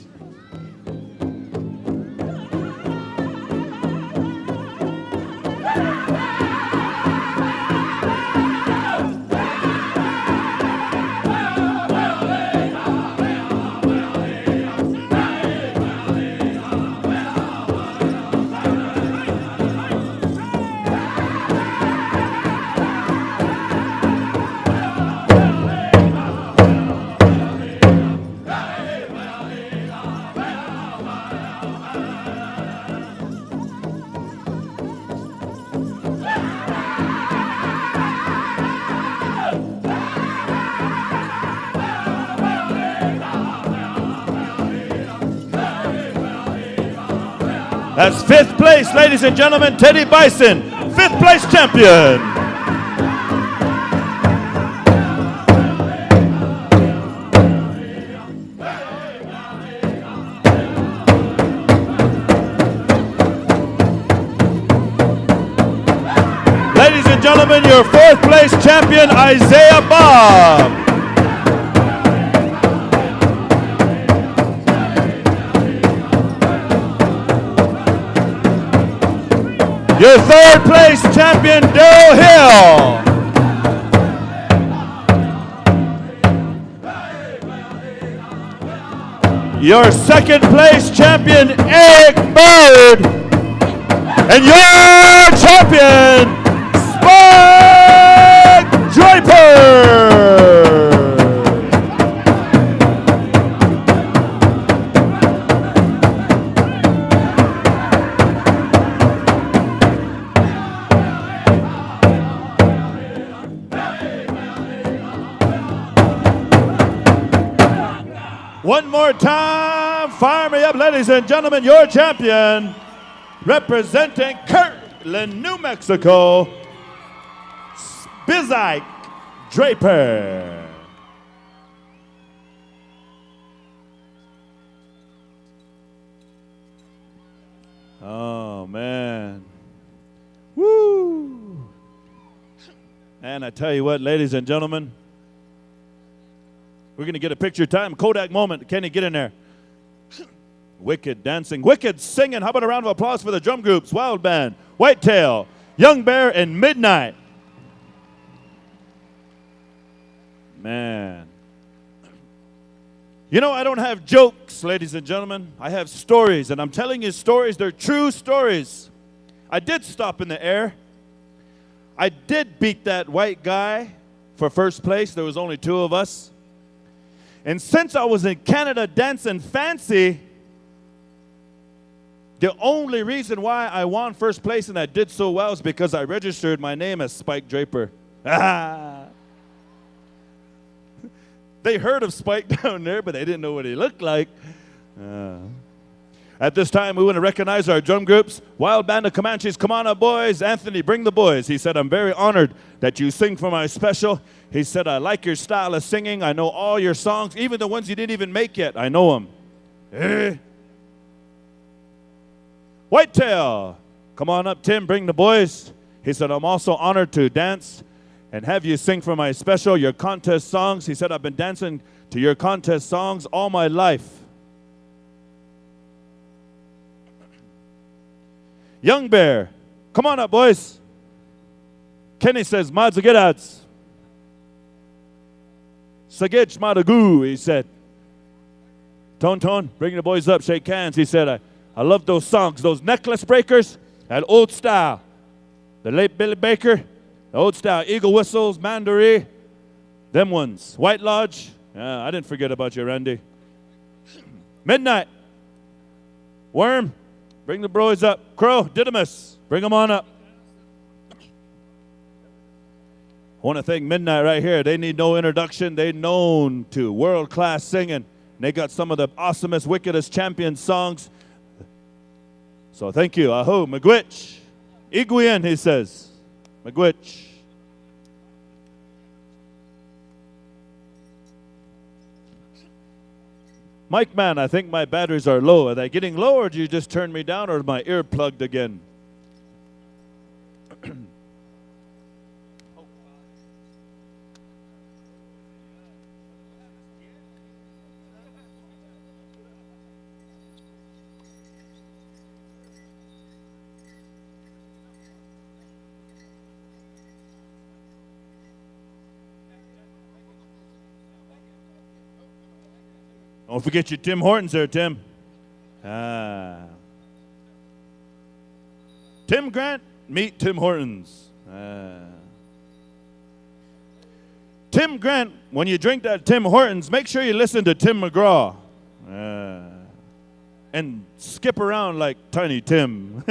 That's 5th place, ladies and gentlemen, Teddy Bison, 5th place champion. gentlemen, your fourth place champion, Isaiah Bob. Your third place champion, Daryl Hill. Your second place champion, Eric Bird. And your champion, Spike Draper. One more time, fire me up, ladies and gentlemen, your champion, representing Kirtland, New Mexico, Spike Draper. Oh, man. Woo! And I tell you what, ladies and gentlemen, we're going to get a picture time. Kodak moment. Kenny, get in there. Wicked dancing. Wicked singing. How about a round of applause for the drum groups? Wild Band, Whitetail, Young Bear, and Midnight. Man. You know, I don't have jokes, ladies and gentlemen. I have stories, and I'm telling you stories. They're true stories. I did stop in the air. I did beat that white guy for first place. There was only two of us. And since I was in Canada dancing fancy, the only reason why I won first place and I did so well is because I registered my name as Spike Draper. They heard of Spike down there, but they didn't know what he looked like. At this time, we want to recognize our drum groups. Wild Band of Comanches, come on up, boys. Anthony, bring the boys. He said, I'm very honored that you sing for my special. He said, I like your style of singing. I know all your songs, even the ones you didn't even make yet. I know them. Whitetail, come on up, Tim. Bring the boys. He said, I'm also honored to dance and have you sing for my special, your contest songs. He said, I've been dancing to your contest songs all my life. Young Bear, come on up, boys. Kenny says, Madzugidads. Sagich Madagu, he said. Tone, bring the boys up, shake hands. He said, I love those songs, those necklace breakers, that old style. The late Billy Baker, the old style, Eagle Whistles, Mandaree, them ones. White Lodge, I didn't forget about you, Randy. Midnight, Worm, bring the boys up. Crow, Didymus, bring them on up. I want to thank Midnight right here. They need no introduction. They're known to world-class singing. They got some of the awesomest, wickedest champion songs. So thank you. Aho, Magwitch. Iguian, he says. Magwitch. Mike Man, I think my batteries are low. Are they getting low, or do you just turn me down, or is my ear plugged again? Don't forget your Tim Hortons there, Tim. Tim Grant, meet Tim Hortons. Tim Grant, when you drink that Tim Hortons, make sure you listen to Tim McGraw. And skip around like Tiny Tim.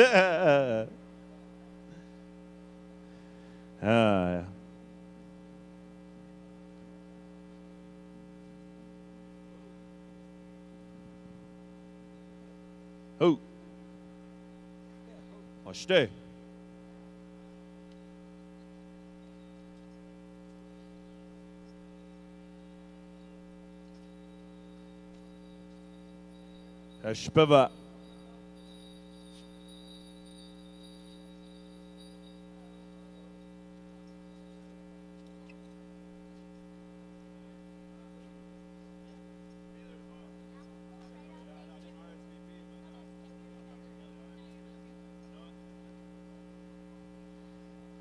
Oh. Oh, stay. Śpiewa.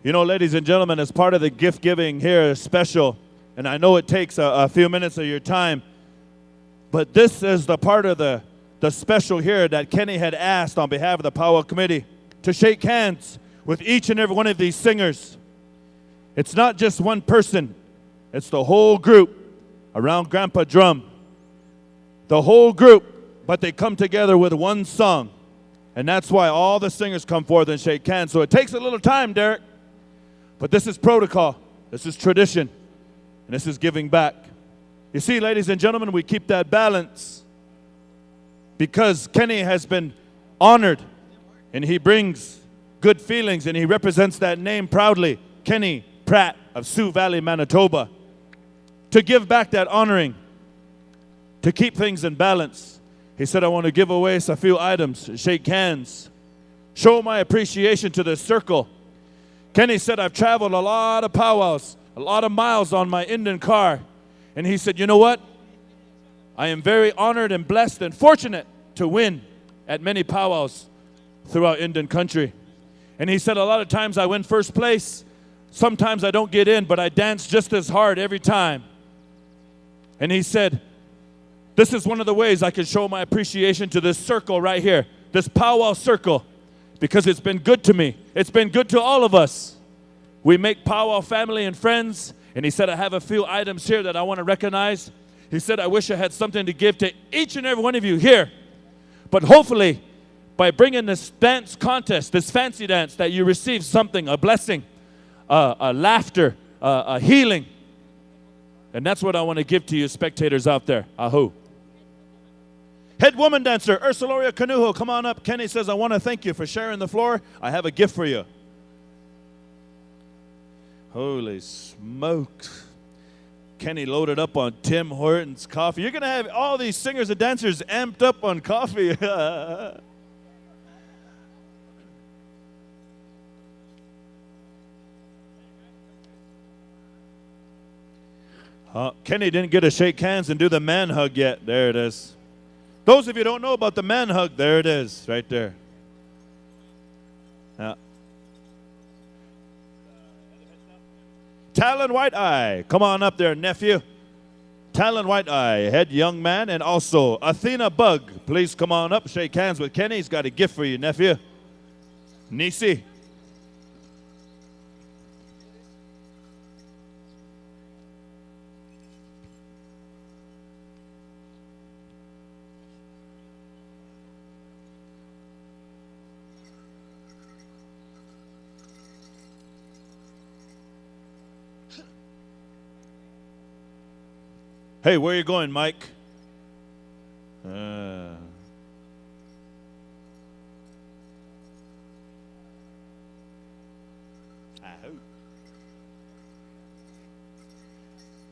You know, ladies and gentlemen, as part of the gift giving here special, and I know it takes a few minutes of your time, but this is the part of the special here that Kenny had asked on behalf of the Powwow Committee to shake hands with each and every one of these singers. It's not just one person. It's the whole group around Grandpa Drum. The whole group, but they come together with one song. And that's why all the singers come forth and shake hands. So it takes a little time, Derek. But this is protocol. This is tradition. And this is giving back. You see, ladies and gentlemen, we keep that balance because Kenny has been honored and he brings good feelings and he represents that name proudly, Kenny Pratt of Sioux Valley, Manitoba, to give back that honoring, to keep things in balance. He said, I want to give away a few items, shake hands, show my appreciation to this circle. Kenny said, I've traveled a lot of powwows, a lot of miles on my Indian car. And he said, you know what? I am very honored and blessed and fortunate to win at many powwows throughout Indian country. And he said, a lot of times I win first place. Sometimes I don't get in, but I dance just as hard every time. And he said, this is one of the ways I can show my appreciation to this circle right here, this powwow circle, because it's been good to me. It's been good to all of us. We make powwow family and friends. And he said, I have a few items here that I want to recognize. He said, I wish I had something to give to each and every one of you here. But hopefully, by bringing this dance contest, this fancy dance, that you receive something, a blessing, a laughter, a healing. And that's what I want to give to you spectators out there. Aho. Head woman dancer, Ursularia Canujo, come on up. Kenny says, I want to thank you for sharing the floor. I have a gift for you. Holy smokes. Kenny loaded up on Tim Hortons coffee. You're going to have all these singers and dancers amped up on coffee. Kenny didn't get to shake hands and do the man hug yet. There it is. Those of you who don't know about the man hug, there it is, right there. Yeah. Talon White-Eye, come on up there, nephew. Talon White-Eye, head young man, and also Athena Bug. Please come on up, shake hands with Kenny. He's got a gift for you, nephew. Nisi. Hey, where are you going, Mike?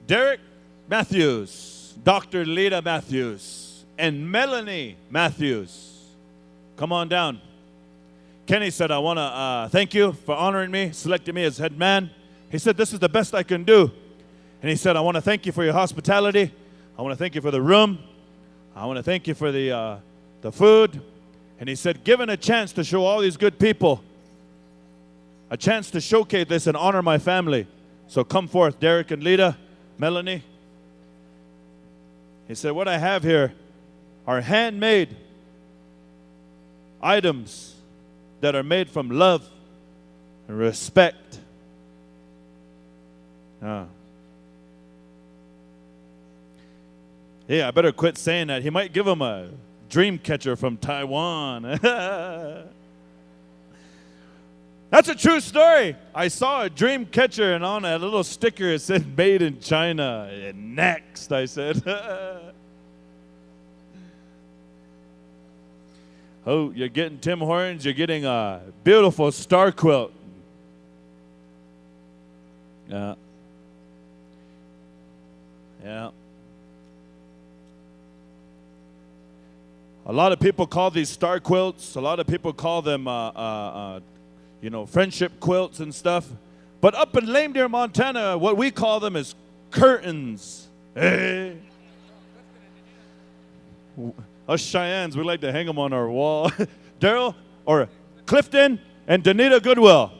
Derek Matthews, Dr. Lita Matthews, and Melanie Matthews. Come on down. Kenny said, I want to thank you for honoring me, selecting me as head man. He said, this is the best I can do. And he said, I want to thank you for your hospitality. I want to thank you for the room. I want to thank you for the food. And he said, given a chance to show all these good people, a chance to showcase this and honor my family. So come forth, Derek and Lita, Melanie. He said, what I have here are handmade items that are made from love and respect. Yeah, I better quit saying that. He might give him a dream catcher from Taiwan. That's a true story. I saw a dream catcher, and on a little sticker it said made in China. And next, I said. Oh, you're getting Tim Hortons. You're getting a beautiful star quilt. Yeah. Yeah. A lot of people call these star quilts. A lot of people call them, friendship quilts and stuff. But up in Lame Deer, Montana, what we call them is curtains. Hey. Us Cheyennes, we like to hang them on our wall. Daryl, or Clifton, and Danita Goodwill.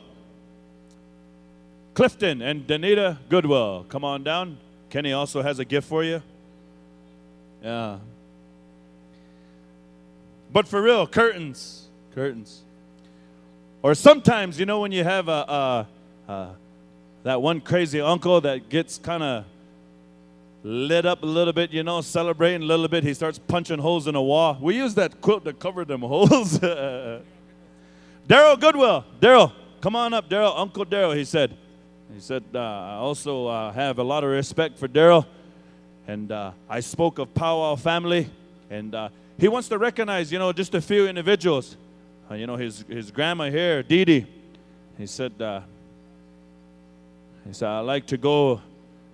Clifton and Danita Goodwill, come on down. Kenny also has a gift for you. Yeah. But for real, curtains. Curtains. Or sometimes, you know, when you have that one crazy uncle that gets kind of lit up a little bit, you know, celebrating a little bit, he starts punching holes in a wall. We use that quilt to cover them holes. Daryl Goodwill. Daryl, come on up, Daryl. Uncle Daryl, he said. I also have a lot of respect for Daryl. And I spoke of Powwow family. And he wants to recognize, you know, just a few individuals. You know, his grandma here, Dee Dee. He said, I like to go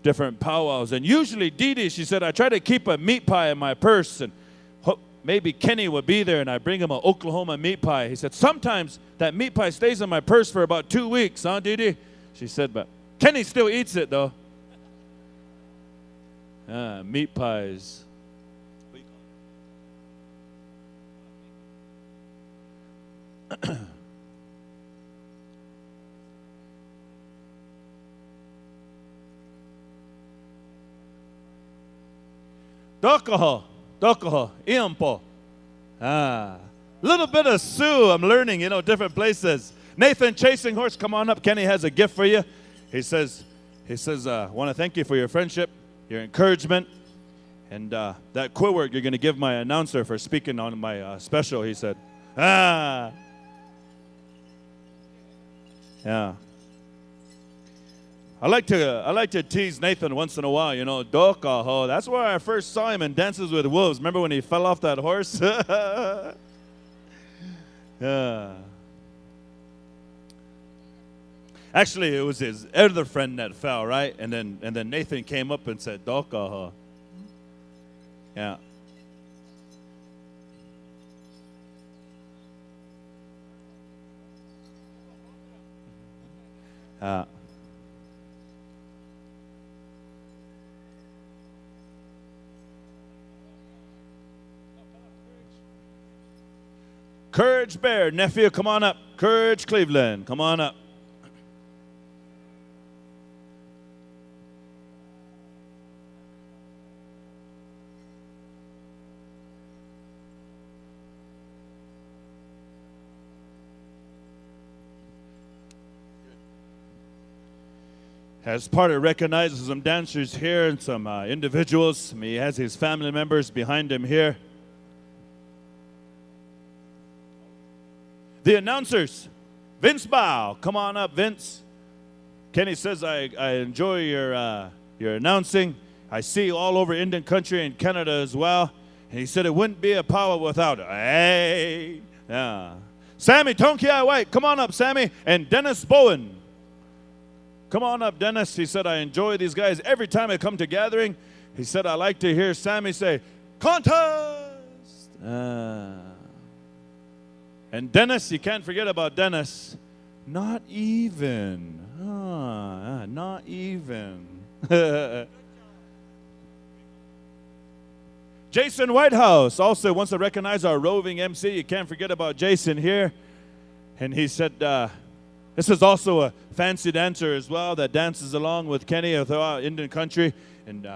different powwows. And usually, Dee Dee, she said, I try to keep a meat pie in my purse. And maybe Kenny would be there, and I bring him an Oklahoma meat pie. He said, sometimes that meat pie stays in my purse for about 2 weeks, huh, Dee Dee? She said, but Kenny still eats it, though. Meat pies. Dokoho, Iampo. Little bit of Sioux, I'm learning, you know, different places. Nathan Chasing Horse, come on up. Kenny has a gift for you. He says, I want to thank you for your friendship, your encouragement, and that quill work you're going to give my announcer for speaking on my special, he said. Yeah. I like to tease Nathan once in a while, you know, Dokaho. That's where I first saw him in Dances with Wolves. Remember when he fell off that horse? Yeah. Actually, it was his other friend that fell, right? And then Nathan came up and said, Dokaho. Yeah. Courage Bear, nephew, come on up. Courage Cleveland, come on up. As part of recognizing some dancers here and some individuals, he has his family members behind him here. The announcers, Vince Bow, come on up, Vince. Kenny says, I enjoy your announcing. I see you all over Indian country and Canada as well. And he said it wouldn't be a powwow without it. Hey, yeah. Sammy Tonkiai White, come on up, Sammy. And Dennis Bowen. Come on up, Dennis. He said, I enjoy these guys every time I come to gathering. He said, I like to hear Sammy say, contest. And Dennis, you can't forget about Dennis. Not even. Not even. Jason Whitehouse also wants to recognize our roving MC. You can't forget about Jason here. And he said, this is also a fancy dancer as well that dances along with Kenny throughout Indian country. And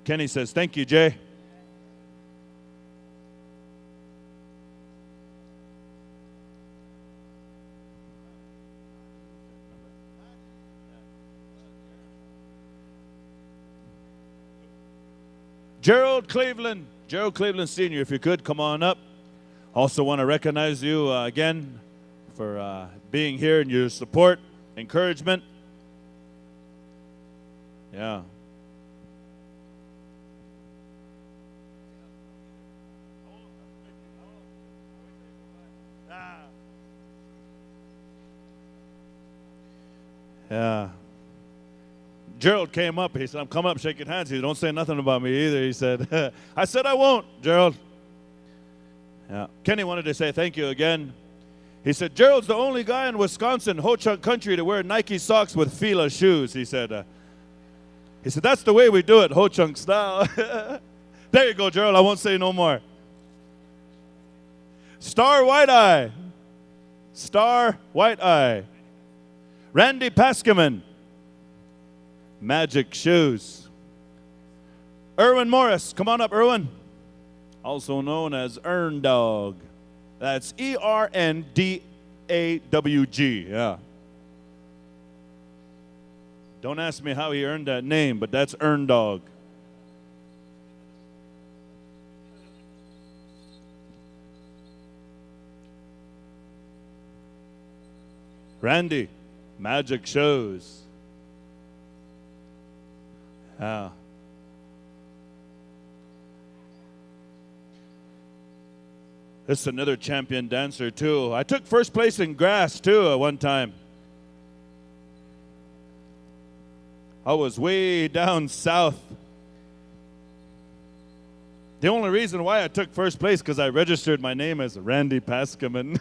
Kenny says, thank you, Jay. Gerald Cleveland Sr., if you could, come on up. Also want to recognize you again for being here and your support, encouragement. Yeah. Yeah. Gerald came up. He said, I'm coming up shaking hands. He said, don't say nothing about me either. He said, I said I won't, Gerald. Yeah. Kenny wanted to say thank you again. He said, Gerald's the only guy in Wisconsin, Ho-Chunk country, to wear Nike socks with Fila shoes. He said, that's the way we do it, Ho-Chunk style. There you go, Gerald. I won't say no more. Star White Eye. Randy Paskeman. Magic Shoes. Erwin Morris, come on up, Erwin. Also known as Ern Dog. That's ERNDAWG, yeah. Don't ask me how he earned that name, but that's Ern Dog. Randy, Magic Shows. Yeah. This is another champion dancer, too. I took first place in grass, too, at one time. I was way down south. The only reason why I took first place because I registered my name as Randy Pascaman.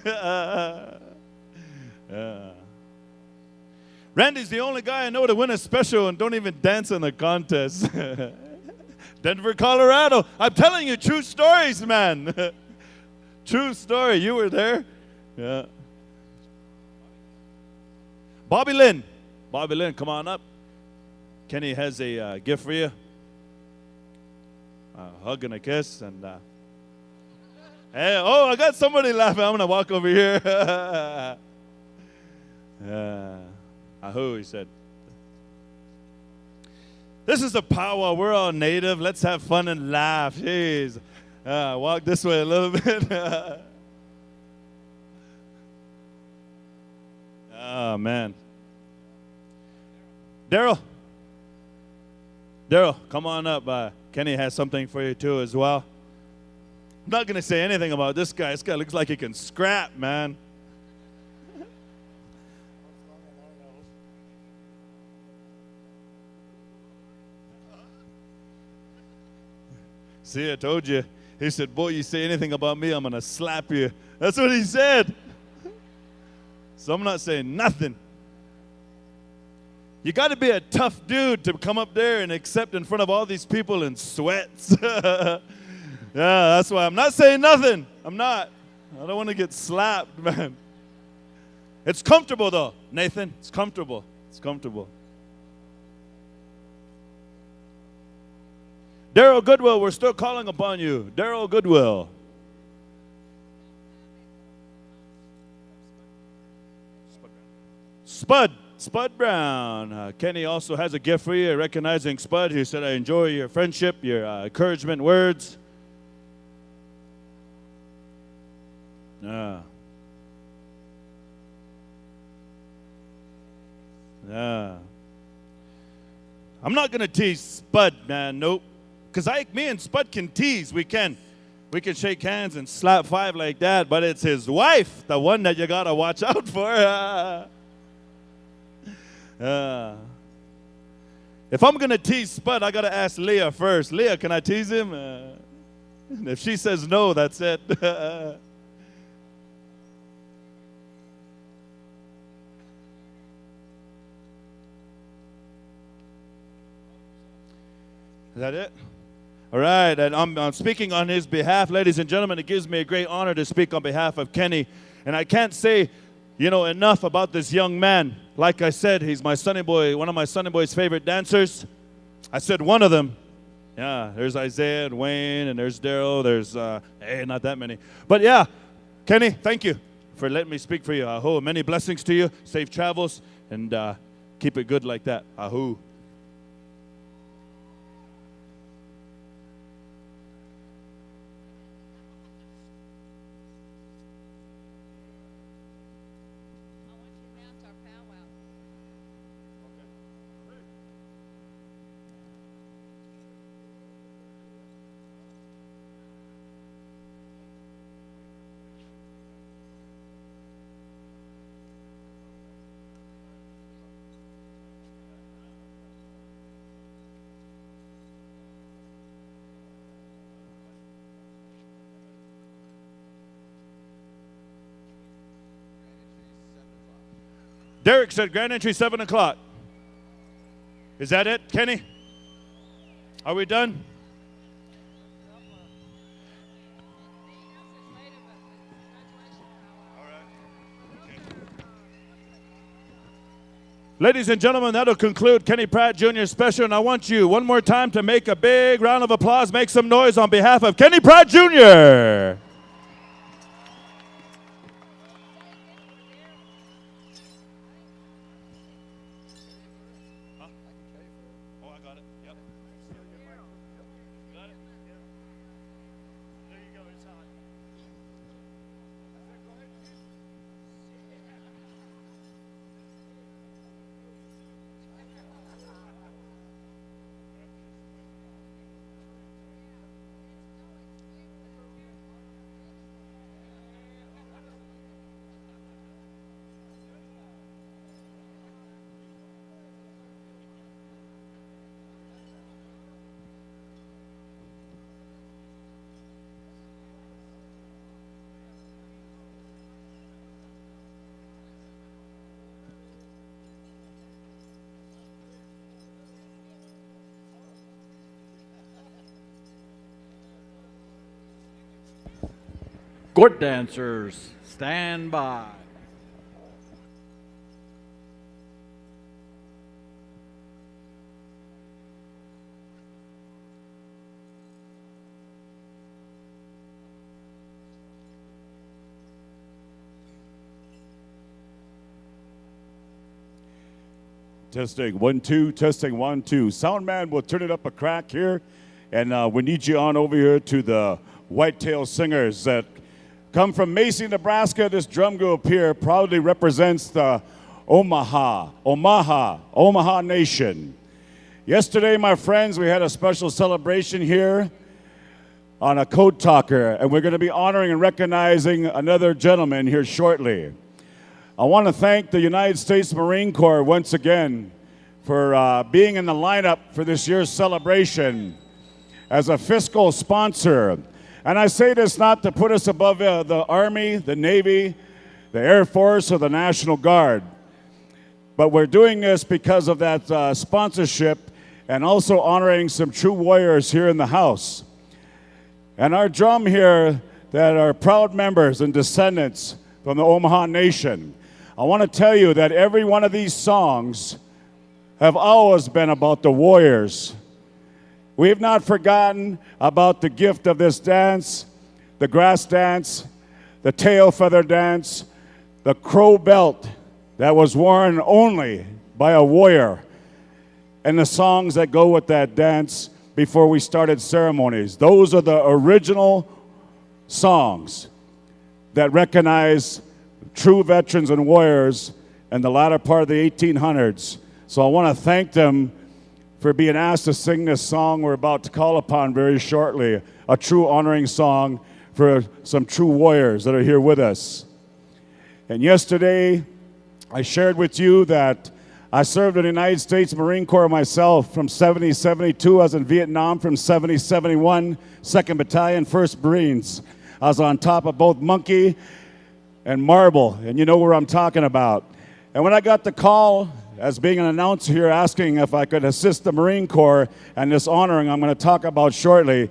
Randy's the only guy I know to win a special and don't even dance in the contest. Denver, Colorado. I'm telling you true stories, man. True story. You were there. Yeah. Bobby Lynn. Bobby Lynn, come on up. Kenny has a gift for you. A hug and a kiss. And hey, oh, I got somebody laughing. I'm going to walk over here. Ahoo, he said. This is a powwow. We're all native. Let's have fun and laugh. Jeez. Walk this way a little bit. Oh, man. Daryl. Daryl, come on up. Kenny has something for you, too, as well. I'm not going to say anything about this guy. This guy looks like he can scrap, man. See, I told you. He said, boy, you say anything about me, I'm going to slap you. That's what he said. So I'm not saying nothing. You got to be a tough dude to come up there and accept in front of all these people in sweats. Yeah, that's why I'm not saying nothing. I'm not. I don't want to get slapped, man. It's comfortable, though, Nathan. It's comfortable. It's comfortable. Daryl Goodwill, we're still calling upon you. Daryl Goodwill. Spud Brown. Kenny also has a gift for you, recognizing Spud. He said, I enjoy your friendship, your encouragement words. Yeah. I'm not going to tease Spud, man. Nope. Because me and Spud can tease. We can shake hands and slap five like that, but it's his wife, the one that you got to watch out for. If I'm going to tease Spud, I got to ask Leah first. Leah, can I tease him? If she says no, that's it. Is that it? All right, and I'm speaking on his behalf, ladies and gentlemen. It gives me a great honor to speak on behalf of Kenny. And I can't say, enough about this young man. Like I said, he's my Sonny Boy, one of my Sonny Boy's favorite dancers. I said one of them. Yeah, there's Isaiah and Wayne, and there's Daryl. There's, not that many. But yeah, Kenny, thank you for letting me speak for you. Ahoo. Many blessings to you. Safe travels, and keep it good like that. Ahoo. Derek said grand entry 7 o'clock. Is that it, Kenny? Are we done? Ladies and gentlemen, that'll conclude Kenny Pratt Jr.'s special, and I want you one more time to make a big round of applause, make some noise on behalf of Kenny Pratt Jr. Court dancers, stand by. Testing 1 2, testing 1 2. Sound man will turn it up a crack here, and we need you on over here to the Whitetail Singers that come from Macy, Nebraska. This drum group here proudly represents the Omaha Nation. Yesterday, my friends, we had a special celebration here on a Code Talker, and we're going to be honoring and recognizing another gentleman here shortly. I want to thank the United States Marine Corps once again for being in the lineup for this year's celebration as a fiscal sponsor. And I say this not to put us above the Army, the Navy, the Air Force, or the National Guard, but we're doing this because of that sponsorship and also honoring some true warriors here in the house. And our drum here that are proud members and descendants from the Omaha Nation. I want to tell you that every one of these songs have always been about the warriors. We have not forgotten about the gift of this dance, the grass dance, the tail feather dance, the crow belt that was worn only by a warrior, and the songs that go with that dance before we started ceremonies. Those are the original songs that recognize true veterans and warriors in the latter part of the 1800s. So I want to thank them for being asked to sing this song we're about to call upon very shortly, a true honoring song for some true warriors that are here with us. And yesterday, I shared with you that I served in the United States Marine Corps myself from 70-72. I was in Vietnam from 70-71, 2nd Battalion, 1st Marines. I was on top of both Monkey and Marble, and you know where I'm talking about. And when I got the call as being an announcer here asking if I could assist the Marine Corps and this honoring I'm going to talk about shortly,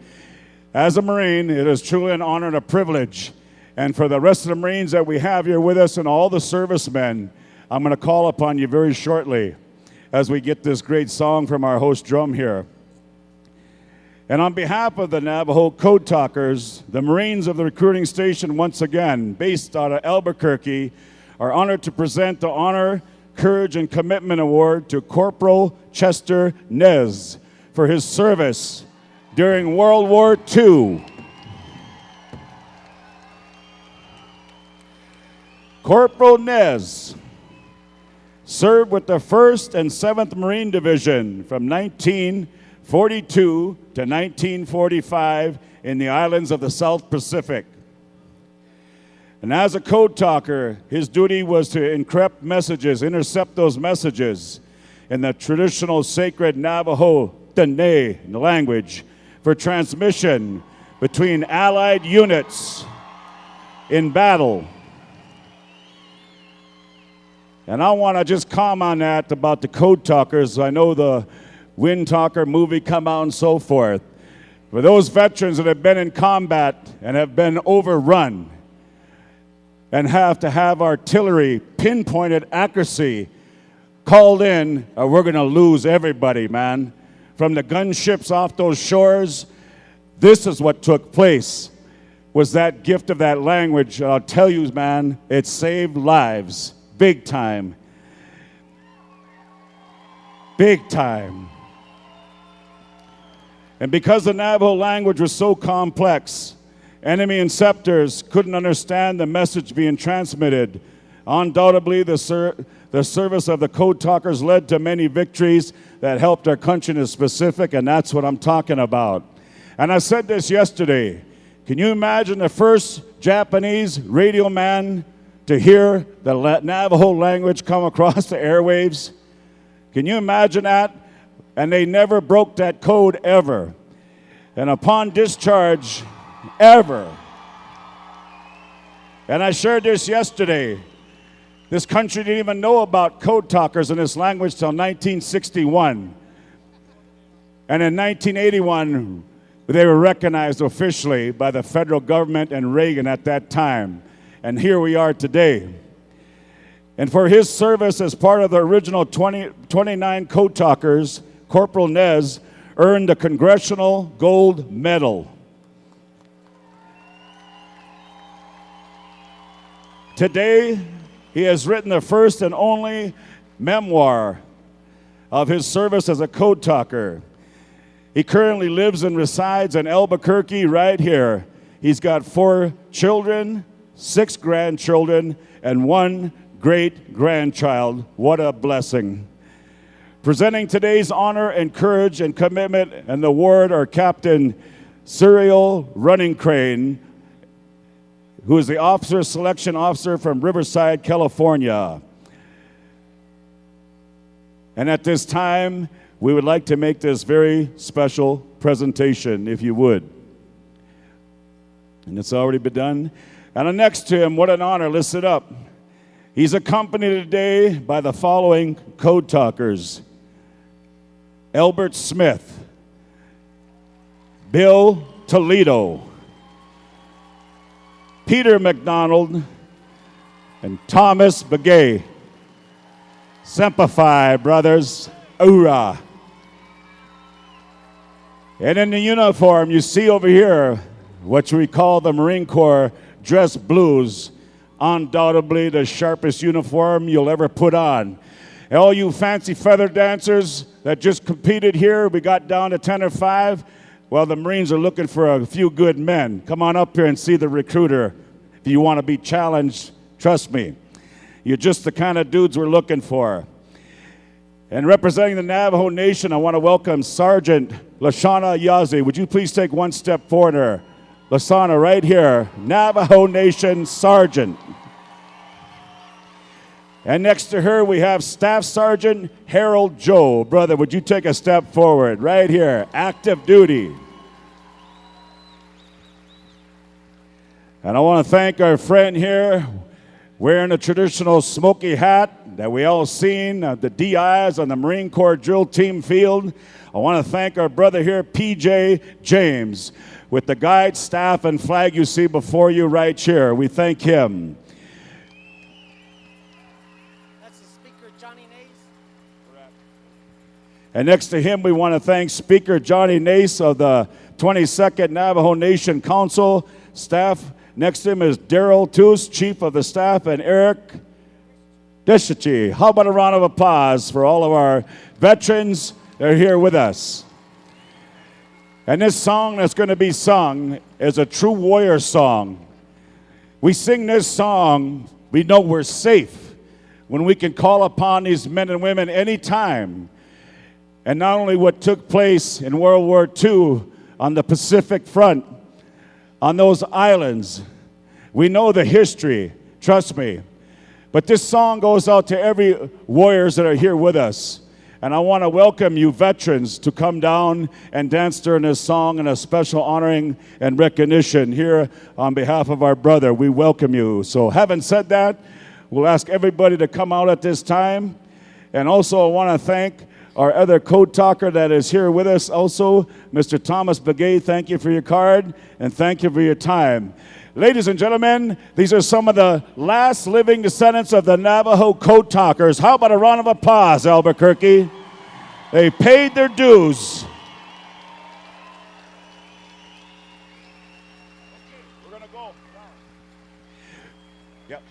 as a Marine, it is truly an honor and a privilege. And for the rest of the Marines that we have here with us and all the servicemen, I'm going to call upon you very shortly as we get this great song from our host drum here. And on behalf of the Navajo Code Talkers, the Marines of the recruiting station, once again, based out of Albuquerque, are honored to present the Honor, Courage, and Commitment Award to Corporal Chester Nez for his service during World War II. Corporal Nez served with the 1st and 7th Marine Division from 1942 to 1945 in the islands of the South Pacific. And as a code talker, his duty was to encrypt messages, intercept those messages in the traditional sacred Navajo Dene language for transmission between Allied units in battle. And I want to just comment on that about the code talkers. I know the Wind Talker movie come out and so forth. For those veterans that have been in combat and have been overrun and have to have artillery pinpointed accuracy called in, or we're going to lose everybody, man. From the gunships off those shores, this is what took place, was that gift of that language. I'll tell you, man, it saved lives, big time. Big time. And because the Navajo language was so complex, enemy inceptors couldn't understand the message being transmitted. Undoubtedly, the service of the code talkers led to many victories that helped our country in the specific, and that's what I'm talking about. And I said this yesterday. Can you imagine the first Japanese radio man to hear the Navajo language come across the airwaves? Can you imagine that? And they never broke that code ever. And upon discharge, ever. And I shared this yesterday. This country didn't even know about code talkers in this language till 1961. And in 1981, they were recognized officially by the federal government and Reagan at that time. And here we are today. And for his service as part of the original 29 code talkers, Corporal Nez earned the Congressional Gold Medal. Today, he has written the first and only memoir of his service as a code talker. He currently lives and resides in Albuquerque right here. He's got 4 children, 6 grandchildren, and 1 great-grandchild. What a blessing. Presenting today's honor and courage and commitment and the award are Captain Cyril Running Crane, who is the Officer Selection Officer from Riverside, California. And at this time, we would like to make this very special presentation, if you would. And it's already been done. And next to him, what an honor, listen up. He's accompanied today by the following code talkers: Albert Smith, Bill Toledo, Peter McDonald, and Thomas Begay. Semper Fi, brothers. Hoorah. And in the uniform, you see over here, what we call the Marine Corps dress blues. Undoubtedly the sharpest uniform you'll ever put on. And all you fancy feather dancers that just competed here, we got down to 10 or 5. Well, the Marines are looking for a few good men. Come on up here and see the recruiter. If you want to be challenged, trust me. You're just the kind of dudes we're looking for. And representing the Navajo Nation, I want to welcome Sergeant Lashana Yazi. Would you please take one step forward here? Lasana, right here, Navajo Nation Sergeant. And next to her, we have Staff Sergeant Harold Joe. Brother, would you take a step forward? Right here, active duty. And I want to thank our friend here, wearing a traditional smoky hat that we all seen, the DIs on the Marine Corps drill team field. I want to thank our brother here, PJ James, with the guide, staff, and flag you see before you right here. We thank him. That's the Speaker, Johnny Nace. And next to him, we want to thank Speaker Johnny Nace of the 22nd Navajo Nation Council. Staff next to him is Daryl Toos, Chief of the Staff, and Eric Deshichi. How about a round of applause for all of our veterans that are here with us? And this song that's going to be sung is a true warrior song. We sing this song, we know we're safe when we can call upon these men and women anytime. And not only what took place in World War II on the Pacific Front, on those islands, we know the history, trust me. But this song goes out to every warriors that are here with us. And I want to welcome you veterans to come down and dance during this song in a special honoring and recognition here on behalf of our brother. We welcome you. So having said that, we'll ask everybody to come out at this time. And also I want to thank our other code talker that is here with us also, Mr. Thomas Begay. Thank you for your card, and thank you for your time. Ladies and gentlemen, these are some of the last living descendants of the Navajo code talkers. How about a round of applause, Albuquerque? They paid their dues. We're going to go. Yep.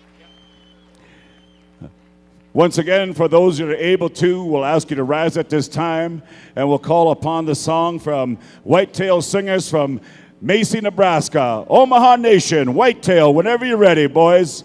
Once again, for those that are able to, we'll ask you to rise at this time, and we'll call upon the song from Whitetail Singers from Macy, Nebraska. Omaha Nation, Whitetail, whenever you're ready, boys.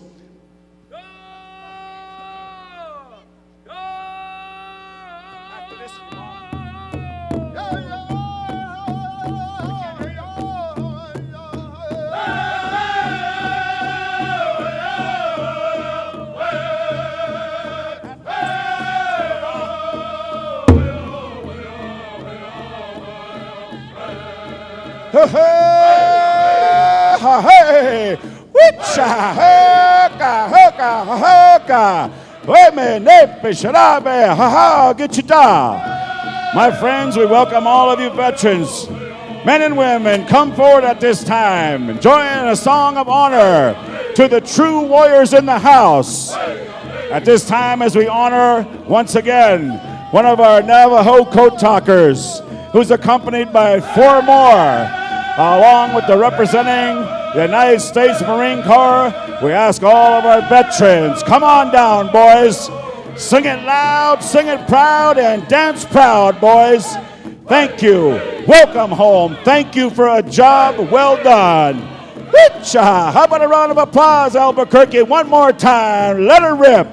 Hey, witcha, hoka, hoka, hoka, weme, nepe, sharabe, ha ha, gichita. My friends, we welcome all of you veterans, men and women, come forward at this time and join in a song of honor to the true warriors in the house. At this time, as we honor once again one of our Navajo code talkers, who's accompanied by 4 more. Along with the representing the United States Marine Corps, we ask all of our veterans, come on down, boys. Sing it loud, sing it proud, and dance proud, boys. Thank you. Welcome home. Thank you for a job well done. Witcha! How about a round of applause, Albuquerque? One more time. Let her rip.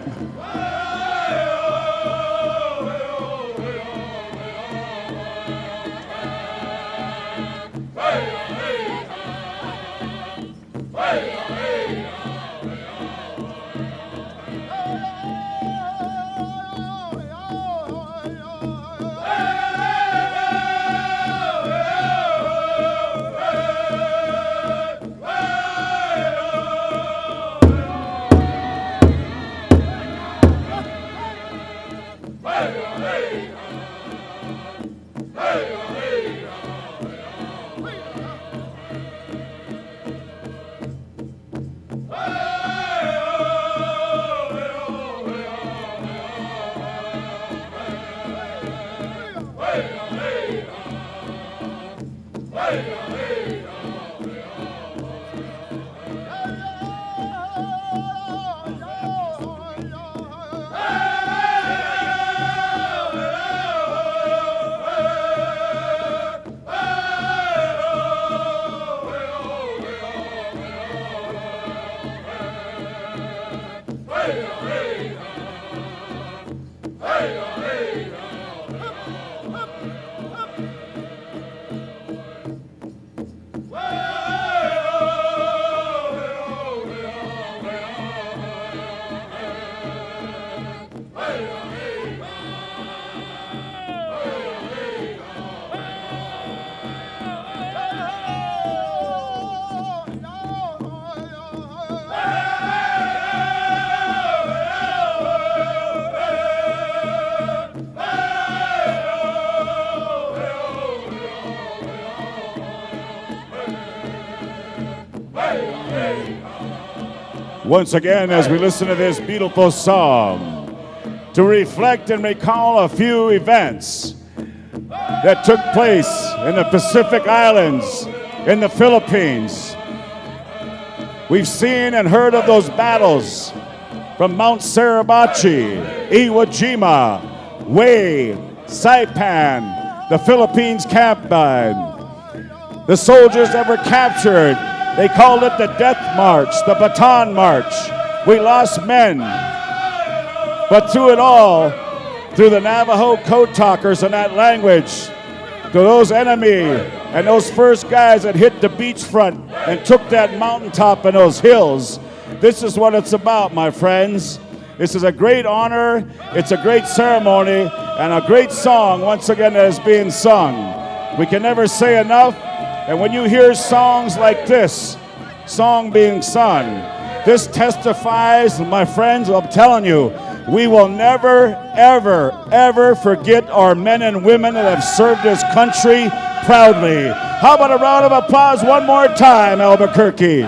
Once again, as we listen to this beautiful song, to reflect and recall a few events that took place in the Pacific Islands, in the Philippines. We've seen and heard of those battles from Mount Suribachi, Iwo Jima, Hue, Saipan, the Philippines Campaign. The soldiers that were captured, they called it the Death March, the Baton March. We lost men. But through it all, through the Navajo code talkers and that language, to those enemy and those first guys that hit the beachfront and took that mountaintop and those hills, this is what it's about, my friends. This is a great honor, it's a great ceremony, and a great song, once again, that is being sung. We can never say enough. And when you hear songs like this, song being sung, this testifies, my friends, I'm telling you, We will never, ever, ever forget our men and women that have served this country proudly. How about a round of applause one more time, Albuquerque?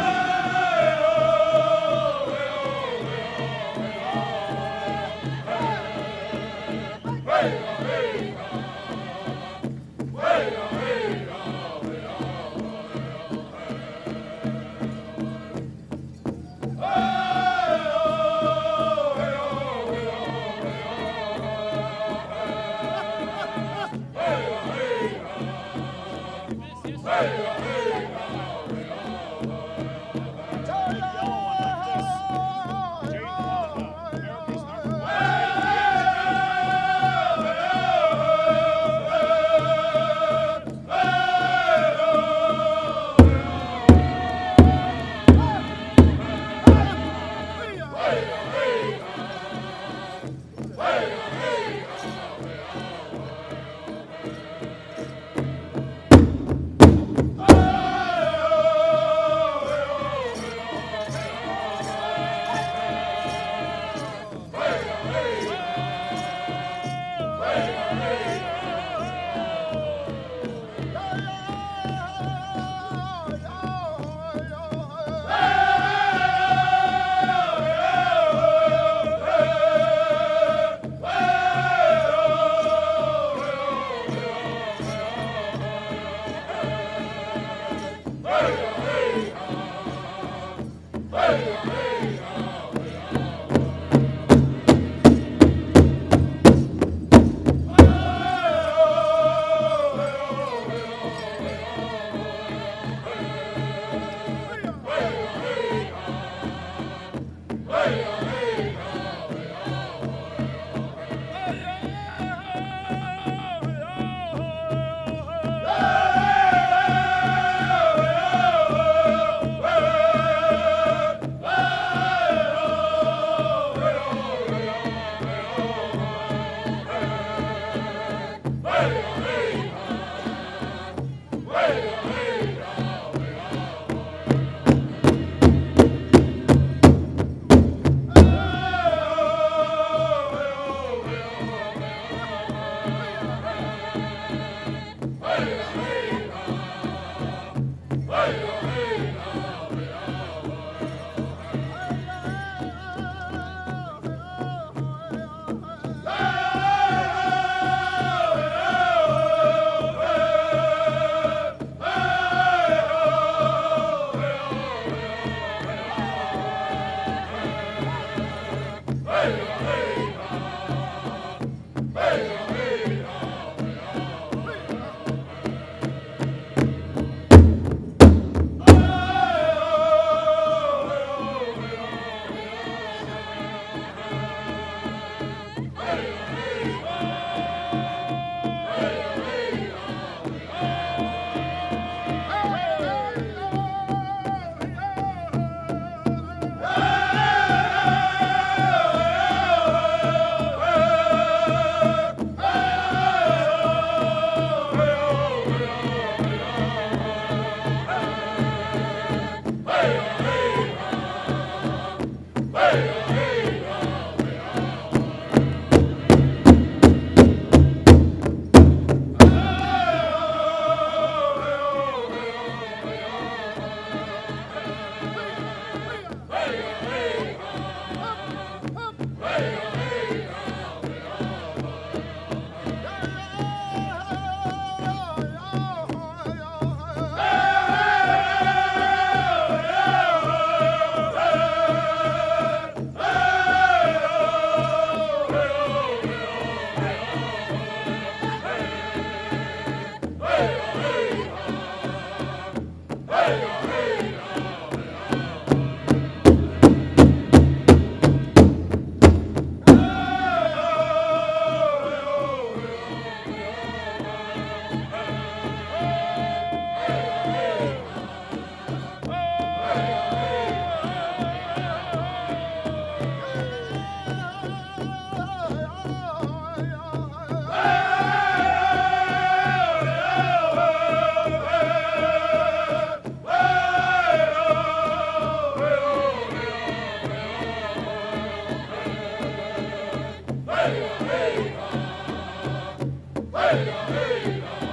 hey,